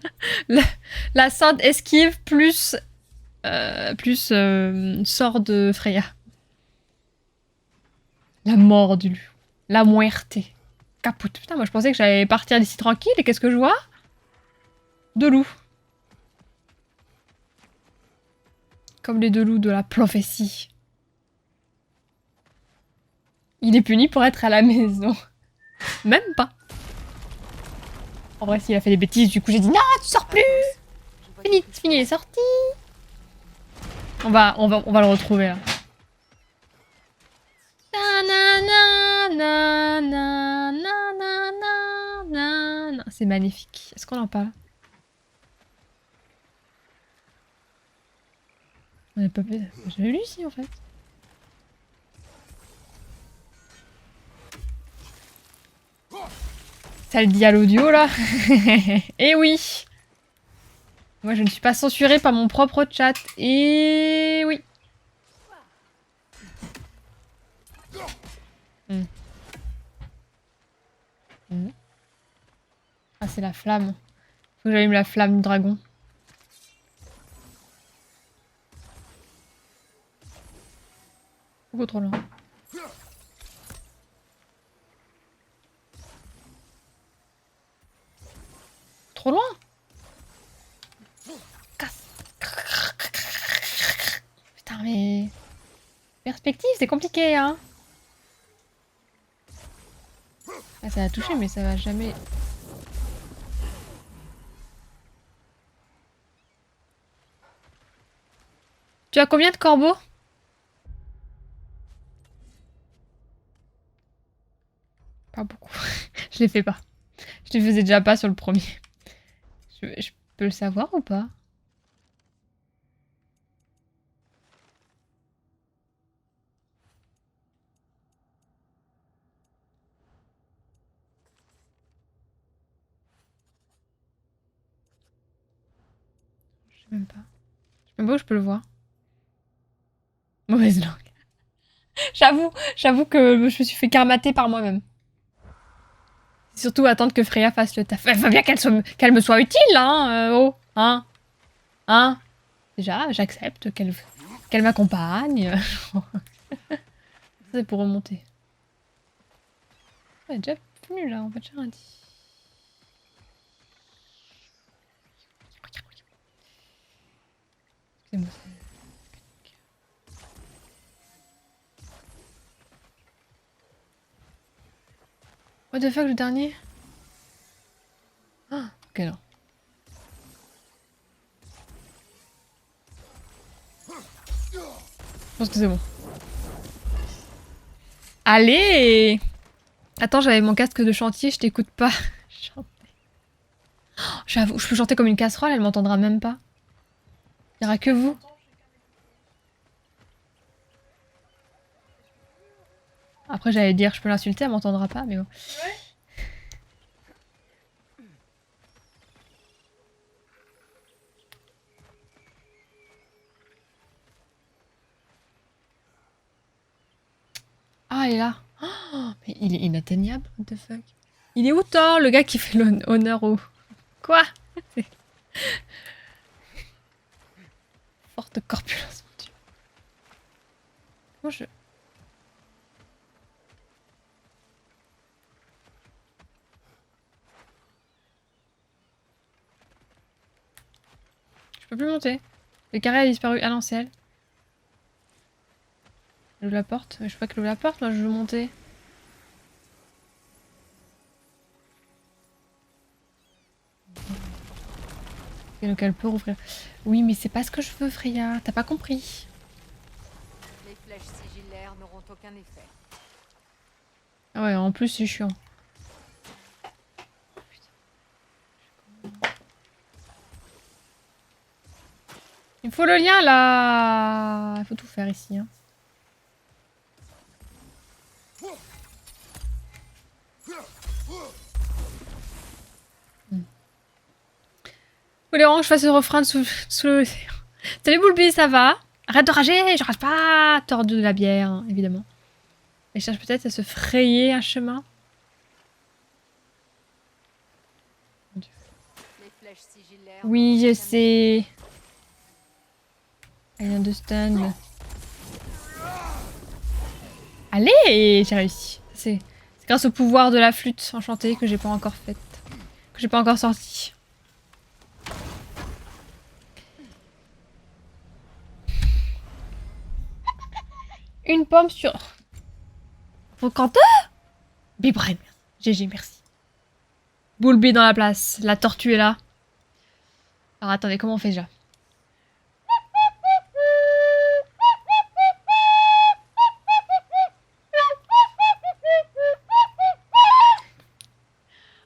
La sainte esquive plus... sort de Freya. La mort du loup. La muerte. Caput. Putain, moi je pensais que j'allais partir d'ici tranquille et qu'est-ce que je vois? Deux loups. Comme les 2 loups de la prophétie. Il est puni pour être à la maison. Même pas. En vrai, s'il a fait des bêtises, du coup j'ai dit non, tu sors plus. Fini, fini les sorties. On va le retrouver là. C'est magnifique. Est-ce qu'on en parle? On n'a pas fait. J'ai lu ici en fait. Ça le dit à l'audio là. Eh oui. Moi je ne suis pas censurée par mon propre chat. Et oui. Ah, c'est la flamme. Faut que j'allume la flamme du dragon. Beaucoup trop loin. Trop loin. Casse. Putain, mais... Perspective, c'est compliqué, hein. Ah, ça va toucher, mais ça va jamais... Tu as combien de corbeaux? Pas beaucoup. Je les fais pas. Je les faisais déjà pas sur le premier. Je peux le savoir ou pas? Je sais même pas. Je sais même pas où je peux le voir. Mauvaise langue. J'avoue que je me suis fait karmater par moi-même. Surtout attendre que Freya fasse le taf. Il faut bien qu'elle me soit utile, hein. Oh, hein. Hein. Déjà, j'accepte qu'elle m'accompagne. C'est pour remonter. On est déjà venu là, on va déjà rien dit. Excusez-moi. What the fuck, le dernier? Ah, ok, non. Je pense que c'est bon. Allez! Attends, j'avais mon casque de chantier, je t'écoute pas. Chanter. Oh, j'avoue, je peux chanter comme une casserole, elle m'entendra même pas. Il y aura que vous. Après, j'allais dire, je peux l'insulter, elle m'entendra pas, mais bon. Ouais. Ah, il est là. Oh, mais il est inatteignable, what the fuck. Il est où, Thor, le gars qui fait l'honneur au... Quoi? Forte corpulence, mon dieu. Comment je... Je peux plus monter. Le carré a disparu. Ah non, c'est elle. Elle ouvre la porte. Mais je sais pas qu'elle ouvre la porte, moi je veux monter. Et donc elle peut rouvrir. Oui, mais c'est pas ce que je veux, Freya. T'as pas compris. Les flèches sigillaires n'auront aucun effet. Ah ouais, en plus c'est chiant. Il me faut le lien là. Il faut tout faire ici. Hein. Vous voulez vraiment que je fasse le refrain de sous le... Salut Boulby, ça va? Arrête de rager, je rage pas. Tord de la bière, hein, évidemment. Elle cherche peut-être à se frayer un chemin. Les flèches sigillaires Oui, n'auront je aucun sais. I understand. Allez, j'ai réussi. C'est grâce au pouvoir de la flûte enchantée que j'ai pas encore faite. Que j'ai pas encore sorti. Une pomme sur... Rocanteur Bibrain. GG, merci. Boulby dans la place. La tortue est là. Alors attendez, comment on fait déjà?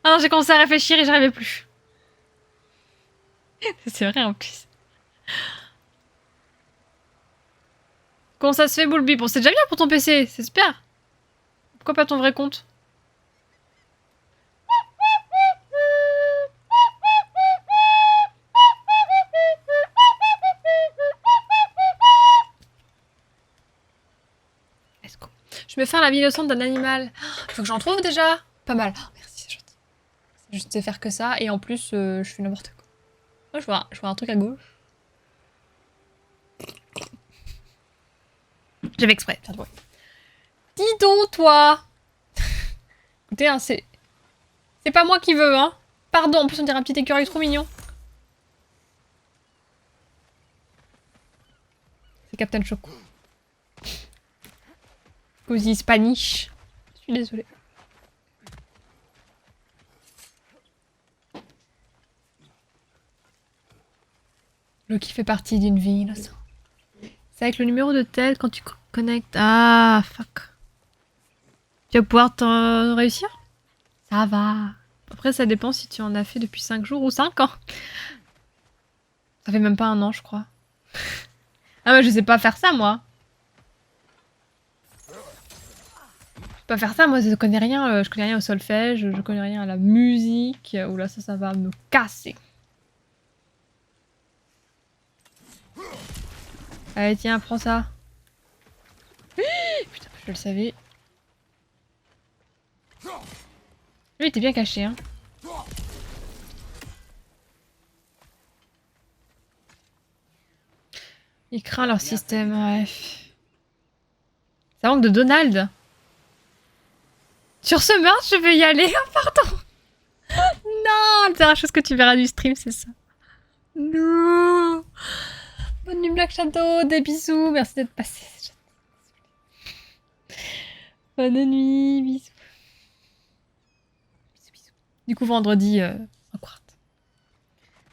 Ah non, j'ai commencé à réfléchir et j'arrivais plus. C'est vrai en plus. Comment ça se fait, Boulby? Bon, c'est déjà bien pour ton PC, c'est super. Pourquoi pas ton vrai compte? Je me fais la vie innocente d'un animal. Faut que j'en trouve déjà. Pas mal. Oh, merci, c'est gentil. Je sais faire que ça et en plus je fais n'importe quoi. Moi je vois un truc à gauche. J'avais exprès, faire de bruit. Dis donc toi. Écoutez, hein, c'est pas moi qui veux, hein. Pardon, en plus on dirait un petit écureuil trop mignon. C'est Captain Choco. Cozy Spanish. Je suis désolée. Le qui fait partie d'une vie innocente. C'est avec le numéro de tel quand tu connectes. Ah, fuck. Tu vas pouvoir t'en réussir? Ça va. Après, ça dépend si tu en as fait depuis 5 jours ou 5 ans. Ça fait même pas un an, je crois. Ah, mais je sais pas faire ça, moi. Je sais pas faire ça, moi, je connais rien. Je connais rien au solfège, je connais rien à la musique. Oula, ça va me casser. Allez, tiens, prends ça. Putain, je le savais. Lui, il était bien caché, hein. Il craint leur système, bref. Ça manque de Donald. Sur ce meurtre, je vais y aller. Oh, pardon. Non, la dernière chose que tu verras du stream, c'est ça. Non. Bonne nuit, Black Shadow. Des bisous. Merci d'être passé. Bonne nuit. Bisous. Bisous. Du coup, vendredi, un quart.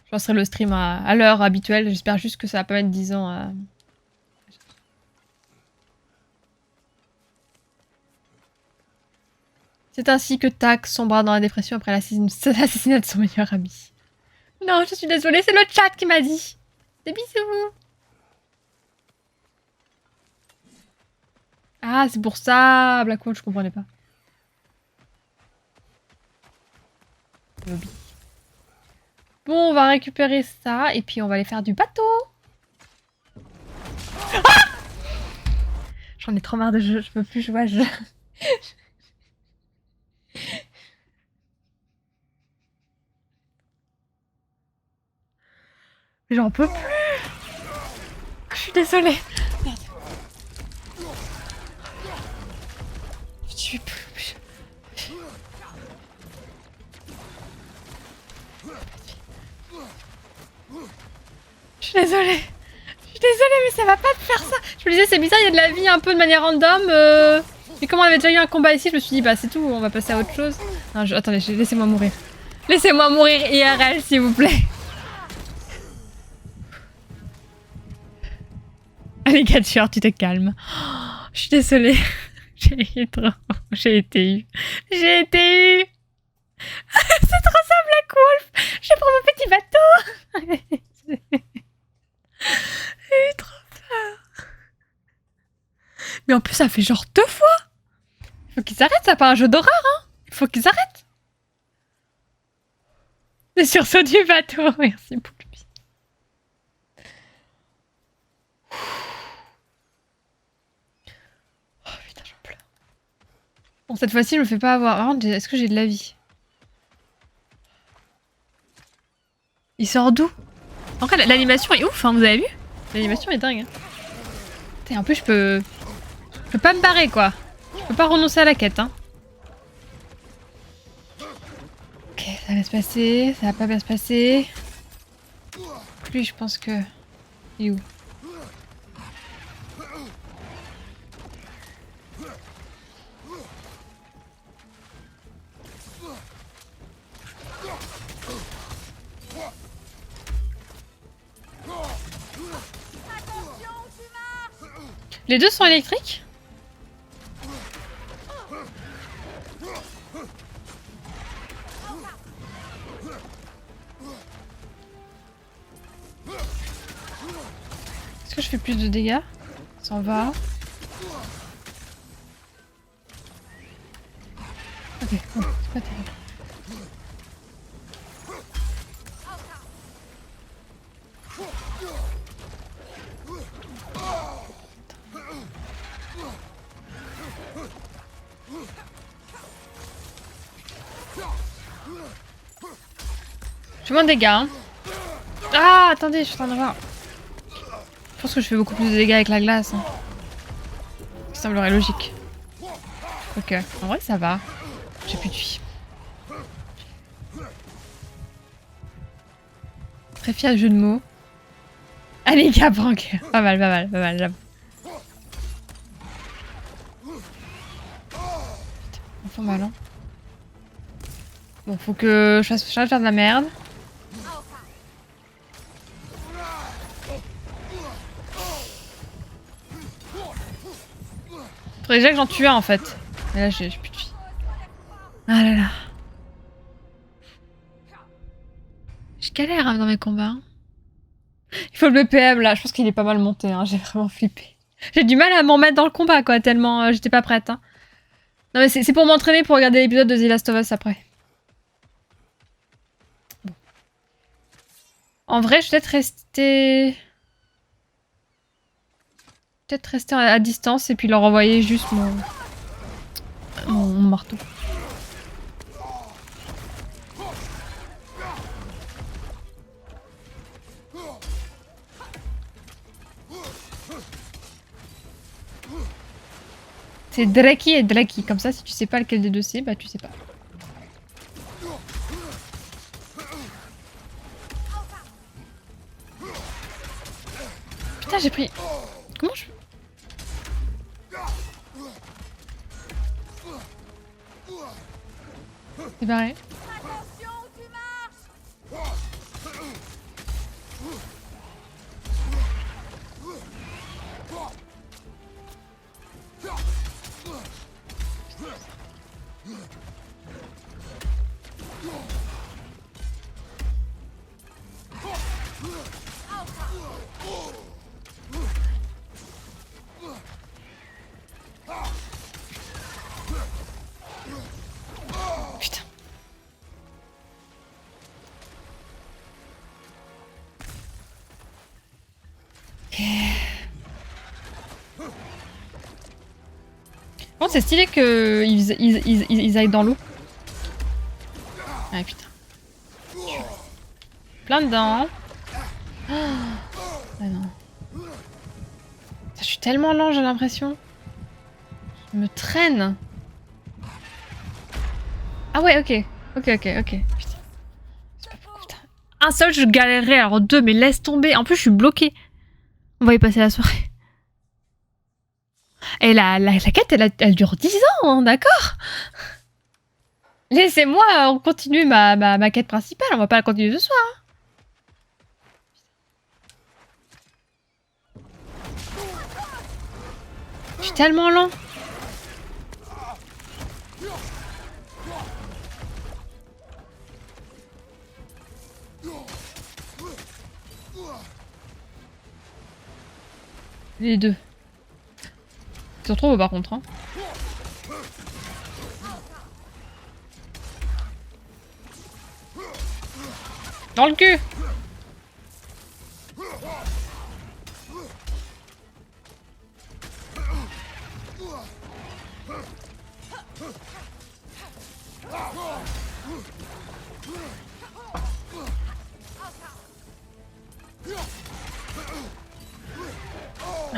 Je lancerai le stream à l'heure habituelle. J'espère juste que ça va pas mettre 10 ans à... C'est ainsi que Tak sombra dans la dépression après l'assassinat de son meilleur ami. Non, je suis désolée, c'est le chat qui m'a dit. Des bisous. Ah, c'est pour ça, Blackwall, je comprenais pas. Lobby. Bon, on va récupérer ça et puis on va aller faire du bateau. Ah, j'en ai trop marre de jeu, je peux plus jouer à jeu. Mais j'en peux plus. Je suis désolée. Merde. Je suis désolée. Je suis désolée, mais ça va pas te faire ça. Je me disais, c'est bizarre, il y a de la vie un peu de manière random. Et comme on avait déjà eu un combat ici, je me suis dit, bah c'est tout, on va passer à autre chose. Non, attendez, laissez-moi mourir. Laissez-moi mourir IRL, s'il vous plaît. Alligator, tu te calmes. Oh, je suis désolée. J'ai été eu. J'ai été eu. C'est trop ça, Black Wolf. Je prends mon petit bateau. J'ai eu trop peur. Mais en plus, ça fait genre 2 fois. Il faut qu'ils arrêtent, ça pas un jeu d'horreur, hein. Il faut qu'ils arrêtent. Le sursaut du bateau. Merci, Poulpi. Oh putain, j'en pleure. Bon, cette fois-ci, je me fais pas avoir. Est-ce que j'ai de la vie? Il sort d'où? En vrai, l'animation est ouf, hein, vous avez vu? L'animation est dingue. Hein. En plus, je peux pas me barrer, quoi. Je peux pas renoncer à la quête, hein. Ok, ça va se passer. Ça va pas bien se passer. Lui, je pense que... Il est où? Les deux sont électriques? Est-ce que je fais plus de dégâts? Ça s'en va. Ok, bon, c'est pas terrible. Je fais moins de dégâts. Hein. Ah, attendez, je suis en train de voir. Je pense que je fais beaucoup plus de dégâts avec la glace. Hein. Ça semblerait logique. Ok, en vrai ça va. J'ai plus de vie. Très fier de jeu de mots. Allez, Gabrank. Pas mal, j'avoue. Enfin mal, hein. Bon, faut que je fasse faire de la merde. Faudrait déjà que j'en tue un en fait. Mais là j'ai plus de vie. Ah là là. Je galère hein, dans mes combats. Hein. Il faut le BPM là, je pense qu'il est pas mal monté, hein. J'ai vraiment flippé. J'ai du mal à m'en mettre dans le combat quoi, tellement j'étais pas prête. Hein. Non mais c'est pour m'entraîner pour regarder l'épisode de The Last of Us après. Bon. En vrai, je vais peut-être rester... Peut-être rester à distance et puis leur envoyer juste mon marteau. C'est Draki et Draki. Comme ça, si tu sais pas lequel des deux c'est, bah tu sais pas. Putain, j'ai pris... Comment je... C'est barré. Putain. Bon, c'est stylé qu'ils aillent dans l'eau. Ah putain. Plein dedans. Oh. Ah non. Je suis tellement lent, j'ai l'impression. Je me traîne. Ah ouais, ok. Ok. Putain. C'est pas beaucoup, putain. Un seul, je galérerais. Alors deux, mais laisse tomber. En plus, je suis bloquée. On va y passer la soirée. Et la quête, elle dure 10 ans, hein, d'accord? Laissez-moi continuer ma quête principale. On va pas la continuer ce soir. Hein. Je suis tellement lent. Les deux. Ils se retrouvent par contre. Hein. Dans le cul.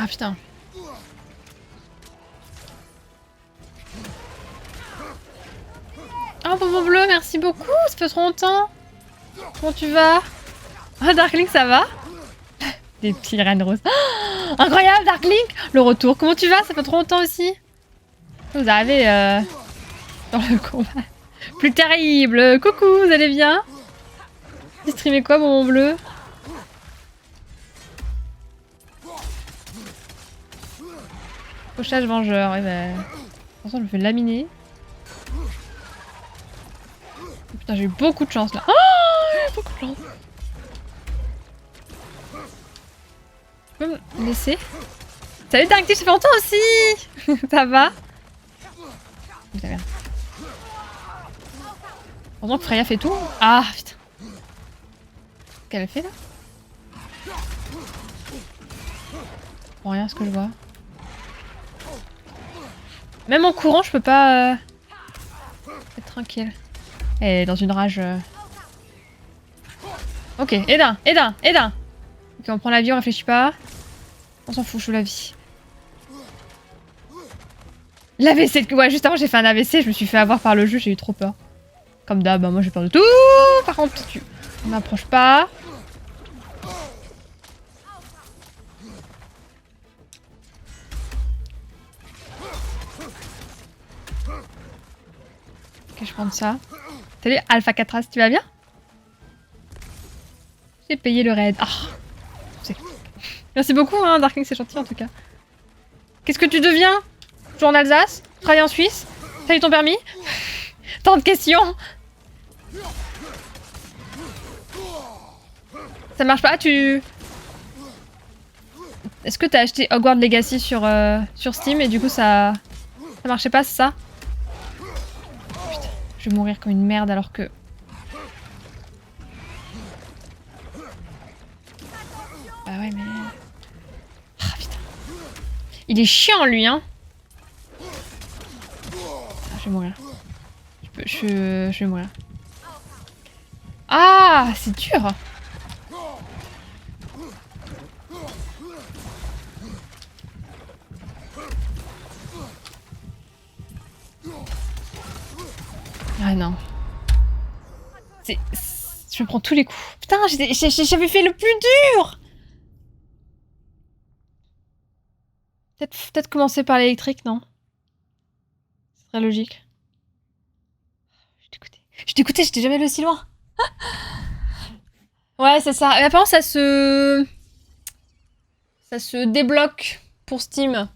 Ah putain. Oh bonbon bleu, merci beaucoup, ça fait trop longtemps. Comment tu vas? Ah Darkling, ça va? Des petits reines roses. Oh, incroyable Darkling, le retour. Comment tu vas? Ça fait trop longtemps aussi. Vous arrivez dans le combat. Plus terrible. Coucou, vous allez bien? Vous streamez quoi bonbon bleu? Pochage vengeur, ouais bah... Attention, je me fais laminer. Oh, putain, j'ai eu beaucoup de chance là. Oh, j'ai eu beaucoup de chance. Tu peux me laisser? Salut Darkty, ça fait longtemps aussi. Ça va? Putain, merde. Heureusement que Freya fait tout. Ah putain. Qu'est-ce qu'elle a fait là? Bon, rien ce que je vois. Même en courant, je peux pas être tranquille. Elle est dans une rage. Ok, Eda, Eda, Eda. Ok, on prend la vie, on réfléchit pas. On s'en fout, je joue la vie. L'AVC, ouais, juste avant j'ai fait un AVC, je me suis fait avoir par le jeu, j'ai eu trop peur. Comme d'hab, moi j'ai peur de tout. Par contre, tu m'approches pas. Ok, je prends ça. Salut, Alpha 4As, tu vas bien? J'ai payé le raid. Ah, merci beaucoup, hein, Darking, c'est gentil en tout cas. Qu'est-ce que tu deviens? Toujours en Alsace? Travailler en Suisse? T'as eu ton permis? Tant de questions! Ça marche pas, tu... Est-ce que t'as acheté Hogwarts Legacy sur Steam et du coup ça marchait pas, c'est ça? Putain, je vais mourir comme une merde alors que... Bah ouais mais... Ah putain. Il est chiant lui hein. Ah, je vais mourir. Je vais mourir. Ah, c'est dur. Ah non. Je prends tous les coups. Putain, j'avais fait le plus dur. Peut-être commencer par l'électrique, non? Ce serait logique. Je t'ai écouté, j'étais jamais allée aussi loin. Ouais, c'est ça. Et apparemment, ça se débloque pour Steam.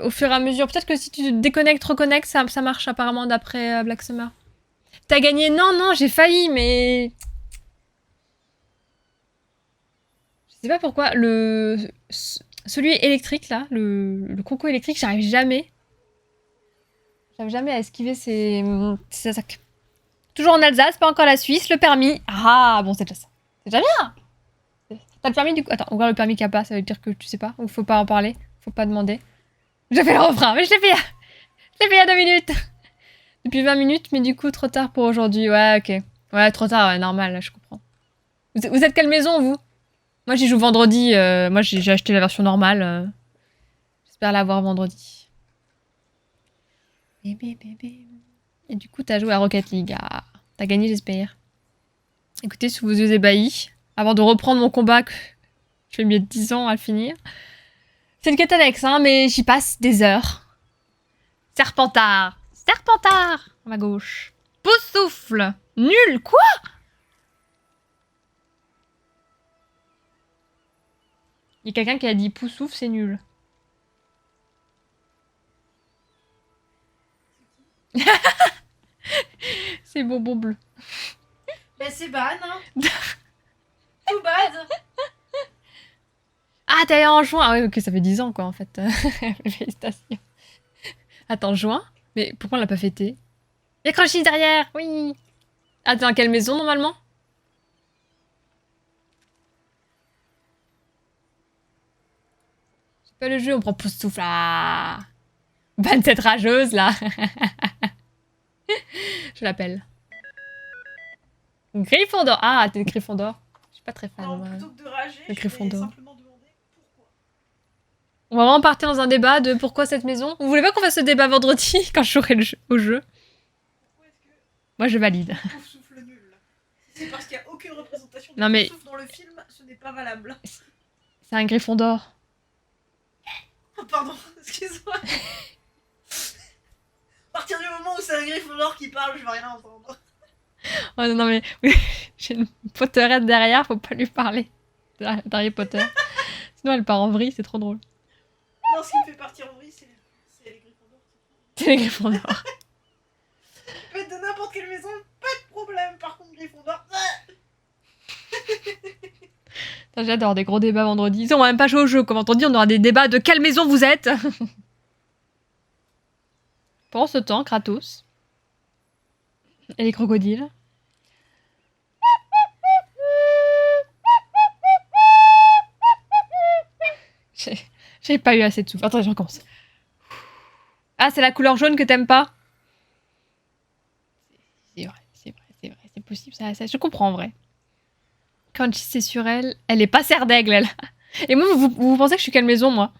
Au fur et à mesure. Peut-être que si tu te déconnectes, reconnectes, ça marche apparemment d'après Black Summer. T'as gagné? Non, j'ai failli, mais... Je sais pas pourquoi. Celui électrique, là, le croco électrique, j'arrive jamais. J'arrive jamais à esquiver ses attaques. Toujours en Alsace, pas encore la Suisse, le permis. Ah, bon, c'est déjà ça. C'est déjà bien. T'as le permis du coup? Attends, on voit le permis qu'il n'y a pas, ça veut dire que tu sais pas. Ou faut pas en parler, faut pas demander. J'ai fait le refrain, mais je l'ai fait il y a 2 minutes. Depuis 20 minutes, mais du coup, trop tard pour aujourd'hui. Ouais, ok. Ouais, trop tard, ouais, normal, là, je comprends. Vous êtes quelle maison, vous? Moi, j'y joue vendredi. Moi, j'ai acheté la version normale. J'espère l'avoir vendredi. Et du coup, t'as joué à Rocket League. Ah, t'as gagné, j'espère. Écoutez, sous vos yeux ébahis, avant de reprendre mon combat, que je vais mettre 10 ans à le finir. C'est une quête annexe, hein, mais j'y passe des heures. Serpentard! Serpentard! À ma gauche. Poussoufle! Nul! Quoi? Il y a quelqu'un qui a dit Poussoufle, c'est nul. C'est bonbon bleu. Mais c'est ban, hein. Too bad. Ah, t'es allé en juin. Ah oui, ok, ça fait 10 ans, quoi, en fait. Félicitations. Attends, juin? Mais pourquoi on l'a pas fêté? Il y a Crunchy derrière, oui. Ah, t'es dans quelle maison, normalement? C'est pas le jeu, on prend Poussoufle. Ah, 27 rageuse, là. Je l'appelle. Gryffondor. Ah, t'es Gryffondor. Je suis pas très fan. Non, plutôt que de rager, Le je Gryffondor. vais simplement demander pourquoi. On va vraiment partir dans un débat de pourquoi cette maison. Vous voulez pas qu'on fasse ce débat vendredi quand je jouerai au jeu? Pourquoi est-ce que Moi, je valide. Pouf souffle nul? C'est parce qu'il n'y a aucune représentation de Non, mais- Pouf souffle dans le film, ce n'est pas valable. C'est un Gryffondor. Oh, pardon, excuse-moi. À partir du moment où c'est un Gryffondor qui parle, je vais rien entendre. Oh non, mais j'ai une Potterette derrière, faut pas lui parler d'Harry Potter. Sinon, elle part en vrille, c'est trop drôle. Non, ce qui me fait partir en vrille, c'est les Gryffondors. C'est les Gryffondors. Tu peux être de n'importe quelle maison, pas de problème. Par contre, Gryffondor. J'ai hâte d'avoir des gros débats vendredi. On va même pas jouer au jeu, comme on dit, on aura des débats de quelle maison vous êtes. Pendant ce temps, Kratos et les crocodiles. J'ai pas eu assez de souffle. Attends, je recommence. Ah, c'est la couleur jaune que t'aimes pas? C'est vrai, c'est possible, ça, je comprends en vrai. Crunchy, c'est sur elle. Elle est pas serre d'aigle, elle. Et moi, vous pensez que je suis quelle maison, moi?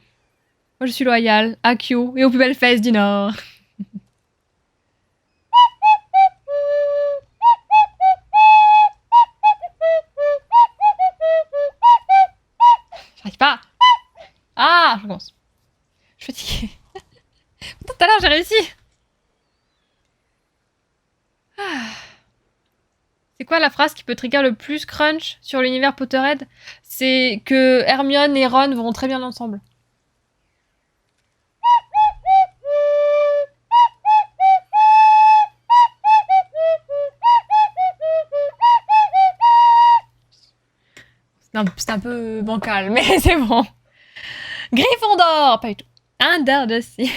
Moi, je suis loyale à Kyo et aux plus belles fesses du Nord. J'arrive pas. Ah, je commence. Je suis fatiguée. Tout à l'heure, j'ai réussi. Ah. C'est quoi la phrase qui peut trigger le plus crunch sur l'univers Potterhead? C'est que Hermione et Ron vont très bien ensemble. C'est un peu bancal, mais c'est bon. Gryffondor, pas du tout. Un dard de scie.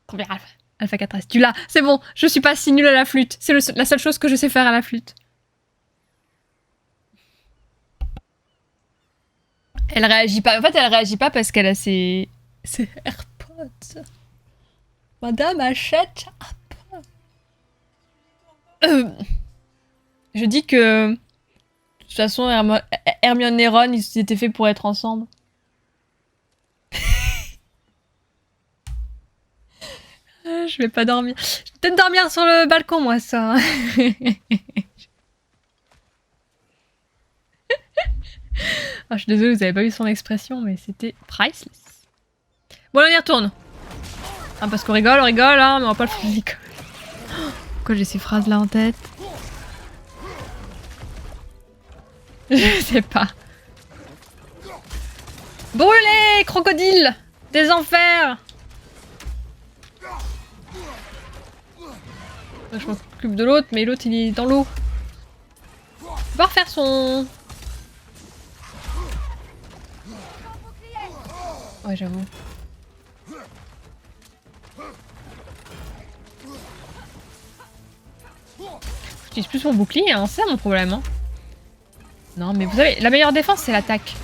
Trop bien, Alpha 4S. Tu l'as, c'est bon. Je suis pas si nulle à la flûte. C'est la seule chose que je sais faire à la flûte. Elle réagit pas. En fait, elle réagit pas parce qu'elle a ses AirPods. Madame achète AirPods. Je dis que... De toute façon, Hermione et Ron, ils étaient faits pour être ensemble. Je vais pas dormir. Je vais peut-être dormir sur le balcon, moi, ça. Oh, je suis désolée, vous avez pas vu son expression, mais c'était priceless. Bon, on y retourne. Ah, parce qu'on rigole, hein, mais on va pas le faire l'école. Pourquoi j'ai ces phrases-là en tête? Je sais pas. Brûlez, crocodile des enfers. Je m'occupe de l'autre, mais l'autre il est dans l'eau. Il peut pas refaire son... Ouais, j'avoue. J'utilise plus mon bouclier, hein, c'est ça mon problème. Hein. Non, mais vous savez, la meilleure défense, c'est l'attaque.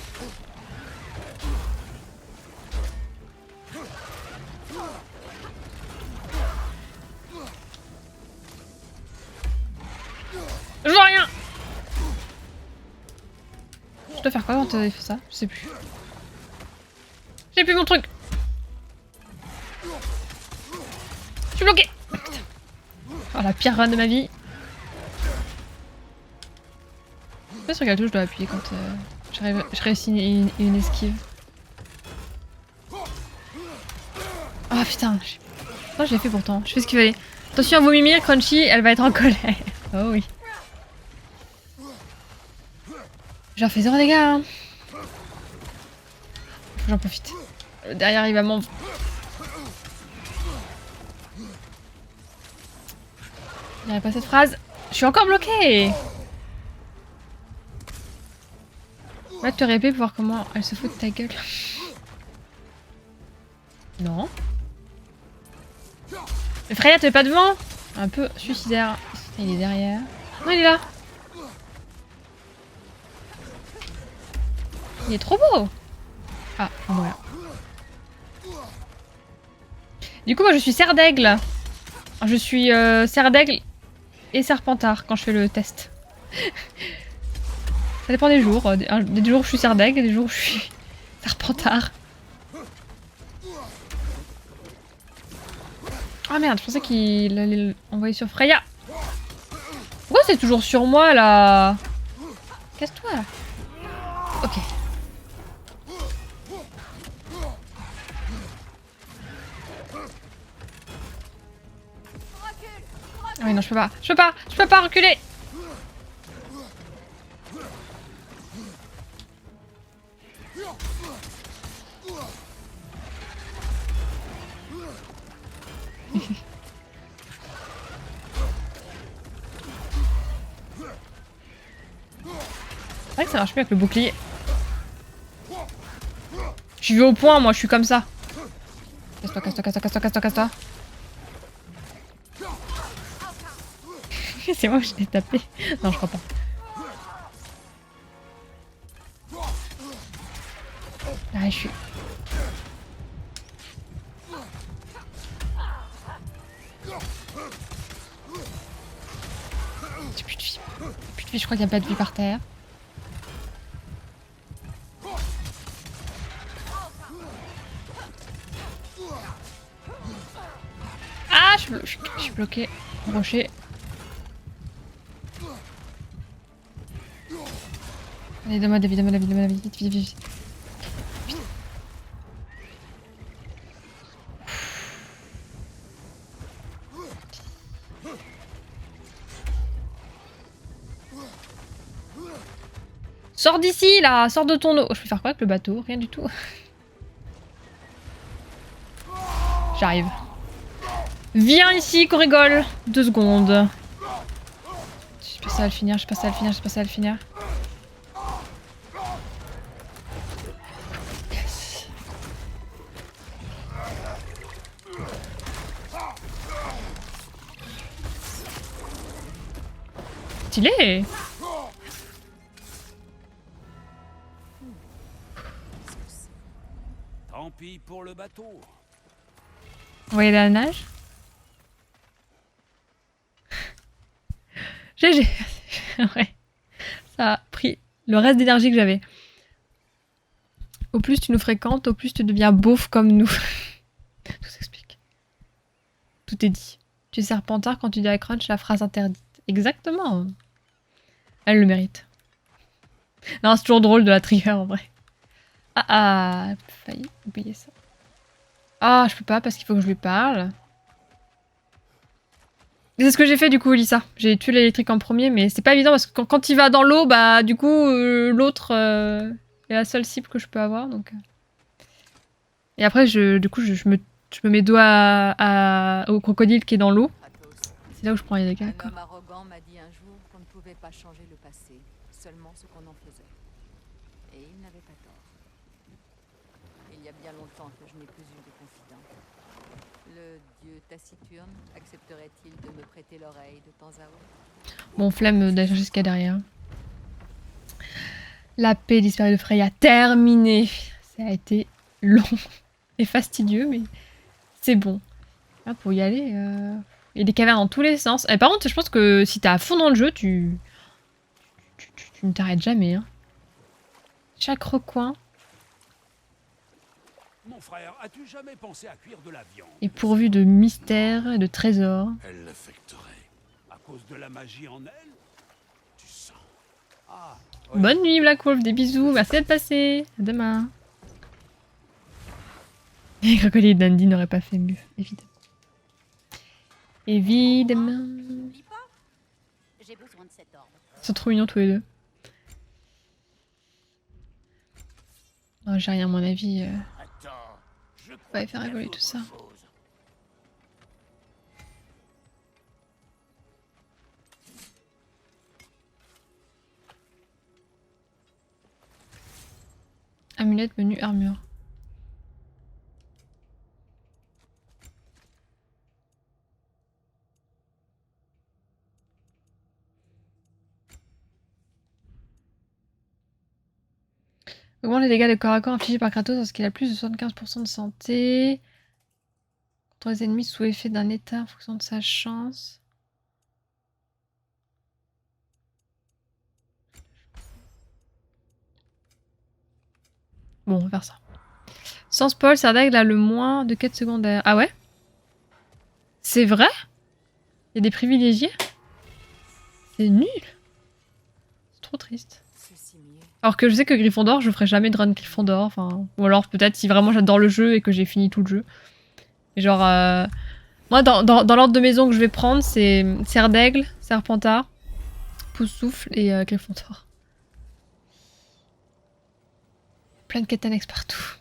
Je vois rien. Je dois faire quoi quand t'avais fait ça? Je sais plus. J'ai plus mon truc. Je suis bloquée. Putain. Oh, la pire run de ma vie. Je sais pas sur quelle touche je dois appuyer quand je réussis une esquive. Oh putain. Non, je l'ai fait pourtant. Je fais ce qu'il fallait. Attention à vos mimir, Crunchy, elle va être en colère. Oh oui. J'en fais 0 dégâts. Hein. J'en profite. Derrière, il va m'en... Il n'y avait pas cette phrase. Je suis encore bloquée. Va te répéter pour voir comment elle se fout de ta gueule. Non. Mais Freya, t'es pas devant? Un peu suicidaire. Il est derrière. Non, il est là. Il est trop beau. Ah, voilà. Du coup, moi, je suis serre d'aigle. Je suis serre d'aigle et serpentard quand je fais le test. Ça dépend des jours. Des jours où je suis serre d'aigle et des jours où je suis serpentard. Ah merde, je pensais qu'il allait l'envoyer sur Freya. Pourquoi c'est toujours sur moi là? Casse-toi là. Ok. Ah oui non, je peux pas reculer. C'est vrai que ça marche mieux avec le bouclier. Je vais au point, moi, je suis comme ça. Casse-toi, casse-toi, casse-toi, casse-toi, casse-toi, casse-toi. C'est moi que je l'ai tapé. Non, je crois pas. Ah, je suis... J'ai plus de vie. Plus de Puis je crois qu'il n'y a pas de vie par terre. Ah, je suis bloqué. Rocher. Allez, donne-moi de la vie, donne-moi de la vie, donne-moi de la vie. Vite, vite, vite. Sors d'ici, là! Sors de ton eau! Je peux faire quoi avec le bateau? Rien du tout. J'arrive. Viens ici, qu'on rigole! 2 secondes. Je passe à le finir, je passe à le finir, je passe à le finir. Yes. Stylé! Tant pis pour le bateau. Vous voyez la nage? GG. Ouais. Ça a pris le reste d'énergie que j'avais. Au plus tu nous fréquentes, au plus tu deviens beauf comme nous. Tout s'explique. Tout est dit. Tu es Serpentard quand tu dis à Crunch la phrase interdite. Exactement. Elle le mérite. Non, c'est toujours drôle de la trigger en vrai. Ah, failli oublier ça. Ah, je peux pas parce qu'il faut que je lui parle. C'est ce que j'ai fait du coup, Lisa. J'ai tué l'électrique en premier, mais c'est pas évident parce que quand il va dans l'eau, bah du coup, l'autre est la seule cible que je peux avoir. Donc. Et après, du coup, je me mets dos au crocodile qui est dans l'eau. C'est là où je prends les dégâts. Un homme arrogant m'a dit un jour qu'on ne pouvait pas changer le passé, seulement ce qu'on en faisait. Et il n'avait pas tort. Il y a bien longtemps que je n'ai plus eu de confident. Le dieu taciturne accepterait-il de me prêter l'oreille de temps à autre? Bon, flemme d'aller jusqu'à derrière. La paix disparue de Freya, terminée. Ça a été long et fastidieux, mais c'est bon. Là, pour y aller, il y a des cavernes dans tous les sens. Et par contre, je pense que si t'es à fond dans le jeu, tu ne t'arrêtes jamais. Hein. Chaque recoin Mon frère, as-tu jamais pensé à cuire de la viande? est pourvu de mystères et de trésors. Elle l'affecterait. À cause de la magie en elle? Tu sens. Ah, ouais. Bonne nuit, Black Wolf, des bisous, merci d'être passé. À demain. Les crocodiles d'Andy n'auraient pas fait mieux, évidemment. Évidemment. N'oublie pas, j'ai besoin de cet ordre. Ils sont trop mignons tous les deux. Oh, j'ai rien à mon avis. Attends, je On va faire évoluer tout ça. Amulette, menu, armure. Augmente les dégâts de corps à corps infligés par Kratos lorsqu'il a plus de 75% de santé. Contre les ennemis sous effet d'un état en fonction de sa chance. Bon, on va faire ça. Sans spoil, Serdaigle a le moins de quêtes secondaires. Ah ouais? C'est vrai? Il y a des privilégiés? C'est nul. C'est trop triste. Ceci mieux. Alors que je sais que Gryffondor, je ferai jamais de run Gryffondor. Enfin, ou alors peut-être si vraiment j'adore le jeu et que j'ai fini tout le jeu. Et genre, moi dans l'ordre de maison que je vais prendre, c'est Serdaigle, Serpentard, Poussoufle et Gryffondor. Plein de quêtes annexes partout.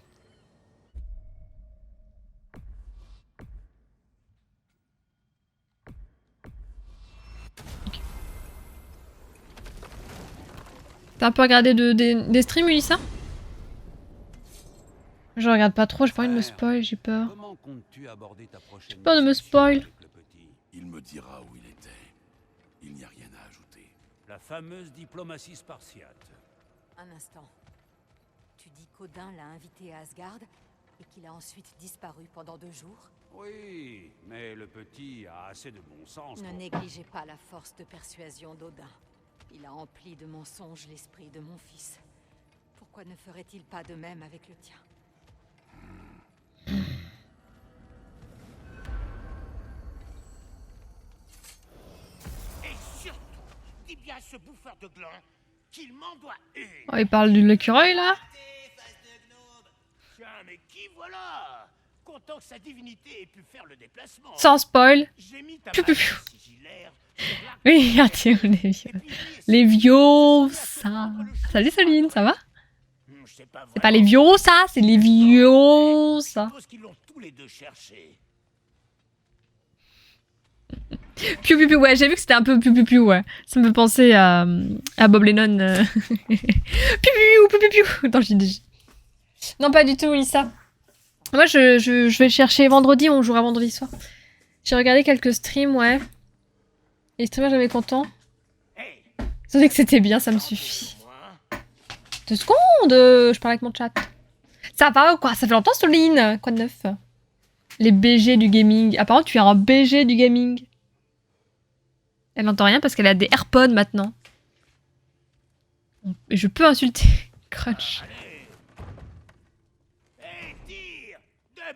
Okay. T'as un peu regardé des streams, Ulissa? Je regarde pas trop, j'ai pas envie de me spoil, j'ai peur. Comment comptes-tu aborder ta prochaine J'ai peur de me discussion spoil. avec le petit? Il me dira où il était. Il n'y a rien à ajouter. La fameuse diplomatie spartiate. Un instant. Tu dis qu'Odin l'a invité à Asgard et qu'il a ensuite disparu pendant 2 jours? Oui, mais le petit a assez de bon sens. Ne pour- négligez pas la force de persuasion d'Odin. Il a empli de mensonges l'esprit de mon fils. Pourquoi ne ferait-il pas de même avec le tien? Et surtout, dis bien à ce bouffeur de gland qu'il m'en doit une. Oh, il parle de l'écureuil là? Tiens, mais qui voilà? Content que sa divinité ait pu faire le déplacement. Sans spoil. J'ai mis ta Piou, piou, piou. main sigillaire sur l'arc. Oui, regardez, les vieux. Et puis, Les vieux, ça. Salut Soline, ça va? Je sais pas C'est pas les vraiment. vieux, ça, c'est les vieux, Je ça. suppose qu'ils l'ont tous les deux cherché. Piu piu piu, ouais, j'ai vu que c'était un peu piu piu piu, ouais. Ça me fait penser à Bob Lennon. Piu piu piu piu piu dans JDJ. Non, pas du tout, Lisa. Moi, je vais le chercher vendredi, on jouera vendredi soir. J'ai regardé quelques streams, ouais. Et les streamers, j'avais content. Hey, Ils ont dit que c'était bien, ça me suffit. moi, 2 secondes, je parle avec mon chat. Ça va ou quoi? Ça fait longtemps, Soline. Quoi de neuf? Les BG du gaming. Apparemment, tu es un BG du gaming. Elle n'entend rien parce qu'elle a des AirPods maintenant. Et je peux insulter Crunch. allez. Hey, tire.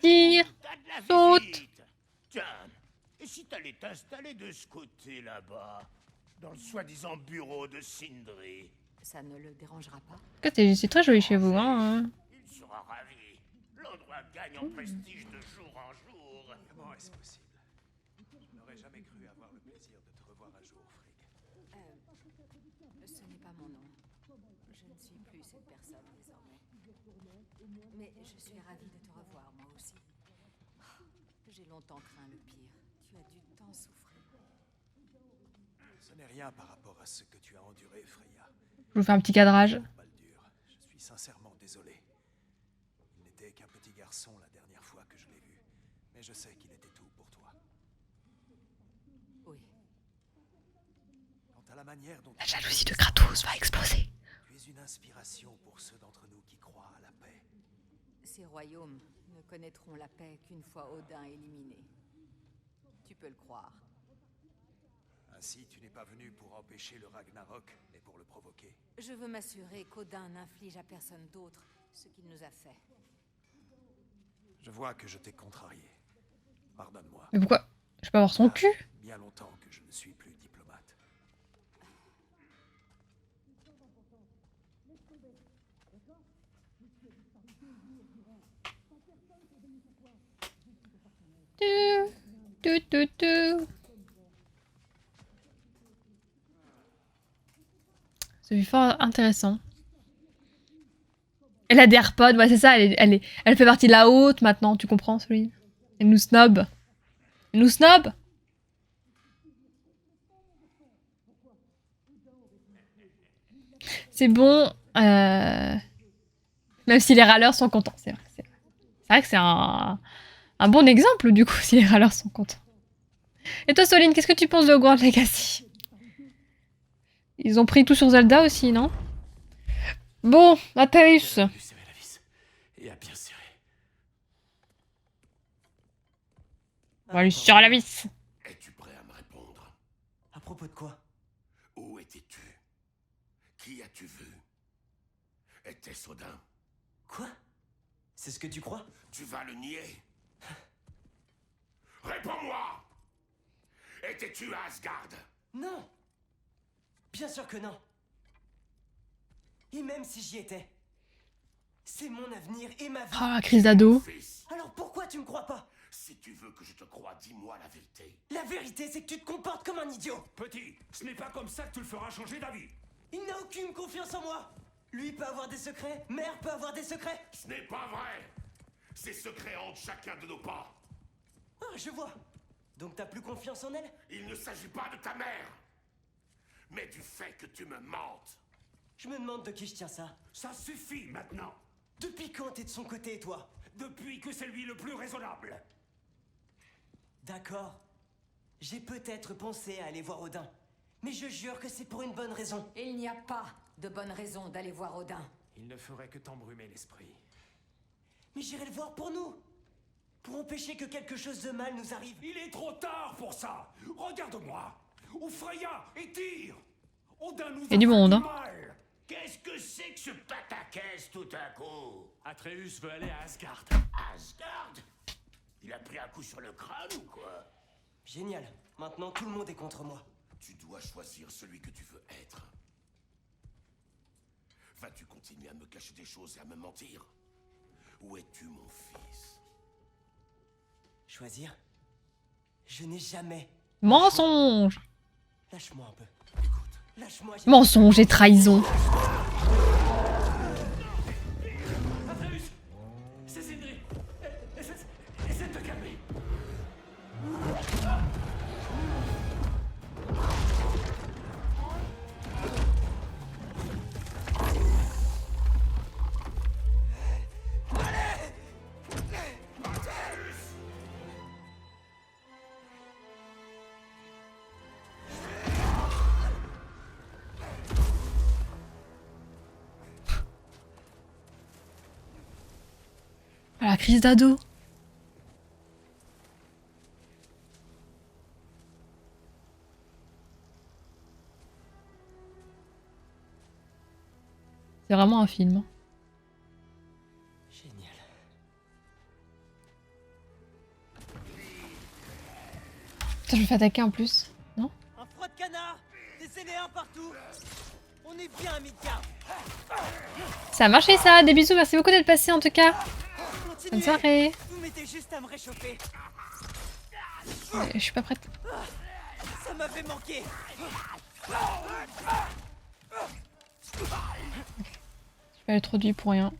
Debout, Tire. t'as de la Saute. visite. Tiens, et si t'allais t'installer de ce côté là-bas, dans le soi-disant bureau de Sindri? Ça ne le dérangera pas? C'est très joli chez vous, hein. Il sera ravi. L'endroit gagne en prestige de jour en jour. Comment est-ce possible? Je n'aurais jamais cru avoir le plaisir de te revoir un jour, Frigg. Ce n'est pas mon nom. Je ne suis plus cette personne désormais. Mais je suis ravie de te revoir, moi aussi. J'ai longtemps craint le pire. Tu as dû tant souffrir. Ce n'est rien par rapport à ce que tu as enduré, Freya. Je vous fais un petit cadrage. Baldur, je suis sincèrement désolé. Il n'était qu'un petit garçon la dernière fois que je l'ai vu, mais je sais qu'il était tout pour toi. Oui. Quant à la manière dont La jalousie de Kratos va exploser. tu es une inspiration pour ceux d'entre nous qui croient à la paix. Ces royaumes ne connaîtront la paix qu'une fois Odin éliminé. Tu peux le croire. Ainsi, tu n'es pas venu pour empêcher le Ragnarok, mais pour le provoquer. Je veux m'assurer qu'Odin n'inflige à personne d'autre ce qu'il nous a fait. Je vois que je t'ai contrarié. Pardonne-moi. Mais pourquoi? Je peux avoir son cul? Bien longtemps que je ne suis plus diplomate. Tu. C'est fort intéressant. Elle a des AirPods, ouais c'est ça, elle fait partie de la haute maintenant, tu comprends Soline? Elle nous snob. Elle nous snob. C'est bon, même si les râleurs sont contents, c'est vrai. C'est vrai que c'est un bon exemple du coup si les râleurs sont contents. Et toi Soline, qu'est-ce que tu penses de Hogwarts Legacy? Ils ont pris tout sur Zelda aussi, non? Bon, Atreus. Lui serrer la vis et à bien serrer. On va lui serrer la vis. Es-tu prêt à me répondre? À propos de quoi? Où étais-tu? Qui as-tu vu? Était-ce Odin? Quoi? C'est ce que tu crois? Tu vas le nier? Réponds-moi! Étais-tu à Asgard? Non! Bien sûr que non! Et même si j'y étais, c'est mon avenir et ma vie. Ah, crise d'ado. Fils, Alors pourquoi tu me crois pas? si tu veux que je te croie, dis-moi la vérité. La vérité, c'est que tu te comportes comme un idiot! Petit, ce n'est pas comme ça que tu le feras changer d'avis. Il n'a aucune confiance en moi! Lui peut avoir des secrets, Mère peut avoir des secrets! Ce n'est pas vrai! Ces secrets hantent chacun de nos pas. Ah, je vois! Donc t'as plus confiance en elle? Il ne s'agit pas de ta mère, mais du fait que tu me mentes. Je me demande de qui je tiens ça. Ça suffit maintenant. Depuis quand t'es de son côté, toi? Depuis que c'est lui le plus raisonnable. D'accord. J'ai peut-être pensé à aller voir Odin. Mais je jure que c'est pour une bonne raison. Il n'y a pas de bonne raison d'aller voir Odin. Il ne ferait que t'embrumer l'esprit. Mais j'irai le voir pour nous. Pour empêcher que quelque chose de mal nous arrive. Il est trop tard pour ça. Regarde-moi. Ou Freya et Tyr. Il y a du monde, hein. Qu'est-ce que c'est que ce pataquès tout à coup? Atreus veut aller à Asgard. Asgard? Il a pris un coup sur le crâne ou quoi? Génial. Maintenant, tout le monde est contre moi. Tu dois choisir celui que tu veux être. Vas-tu continuer à me cacher des choses et à me mentir? Où es-tu, mon fils? Choisir? Je n'ai jamais... Mensonge. Lâche-moi un peu. Écoute, Lâche-moi. Mensonge et trahison. Atreus! C'est Sindri! Essaie de te calmer. Ah, la crise d'ado. C'est vraiment un film. Génial. Putain, je me fais attaquer en plus. Non? Un froid de canard! Des Éléens partout! On est bien à Midgard! Ça a marché ça. Des bisous. Merci beaucoup d'être passé en tout cas. Bonne Continuez! soirée. Vous mettez juste à me réchauffer! Je suis pas prête. Ça m'avait manqué! Je vais aller trop dur pour rien.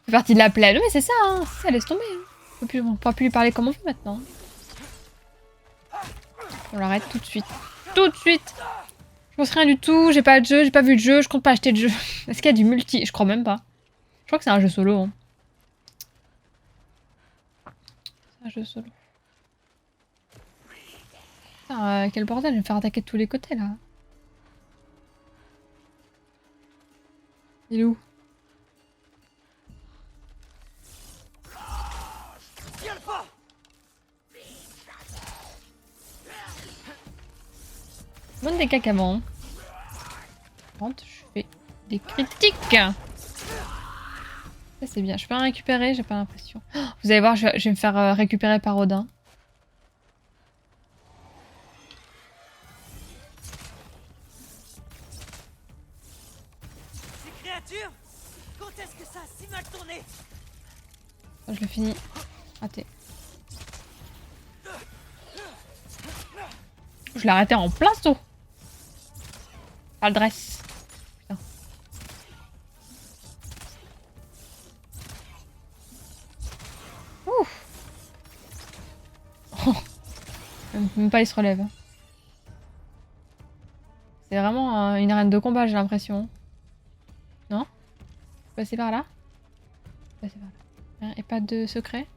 C'est parti de la plaine. Mais c'est ça, hein. Ça laisse tomber. Hein. On pourra plus lui parler comme on veut maintenant. On l'arrête tout de suite. Tout de suite. Je pense rien du tout. J'ai pas de jeu. J'ai pas vu de jeu. Je compte pas acheter de jeu. Est-ce qu'il y a du multi? Je crois même pas. Je crois que c'est un jeu solo. Hein. C'est un jeu solo. Putain, quel bordel. Je vais me faire attaquer de tous les côtés là. Il est où? Bonne des cacs avant. Je fais des critiques. Ça c'est bien. Je peux en récupérer, j'ai pas l'impression. Oh, vous allez voir, je vais me faire récupérer par Odin. Ces créatures! Quand est-ce que ça a si mal tourné? Oh, je le finis. Raté. Je l'ai arrêté en plein saut. Pas le dress. Putain. Ouf. Oh. Même pas il se relève. C'est vraiment une arène de combat, j'ai l'impression. Non? Passer par là? Passer par là. Et pas de secret?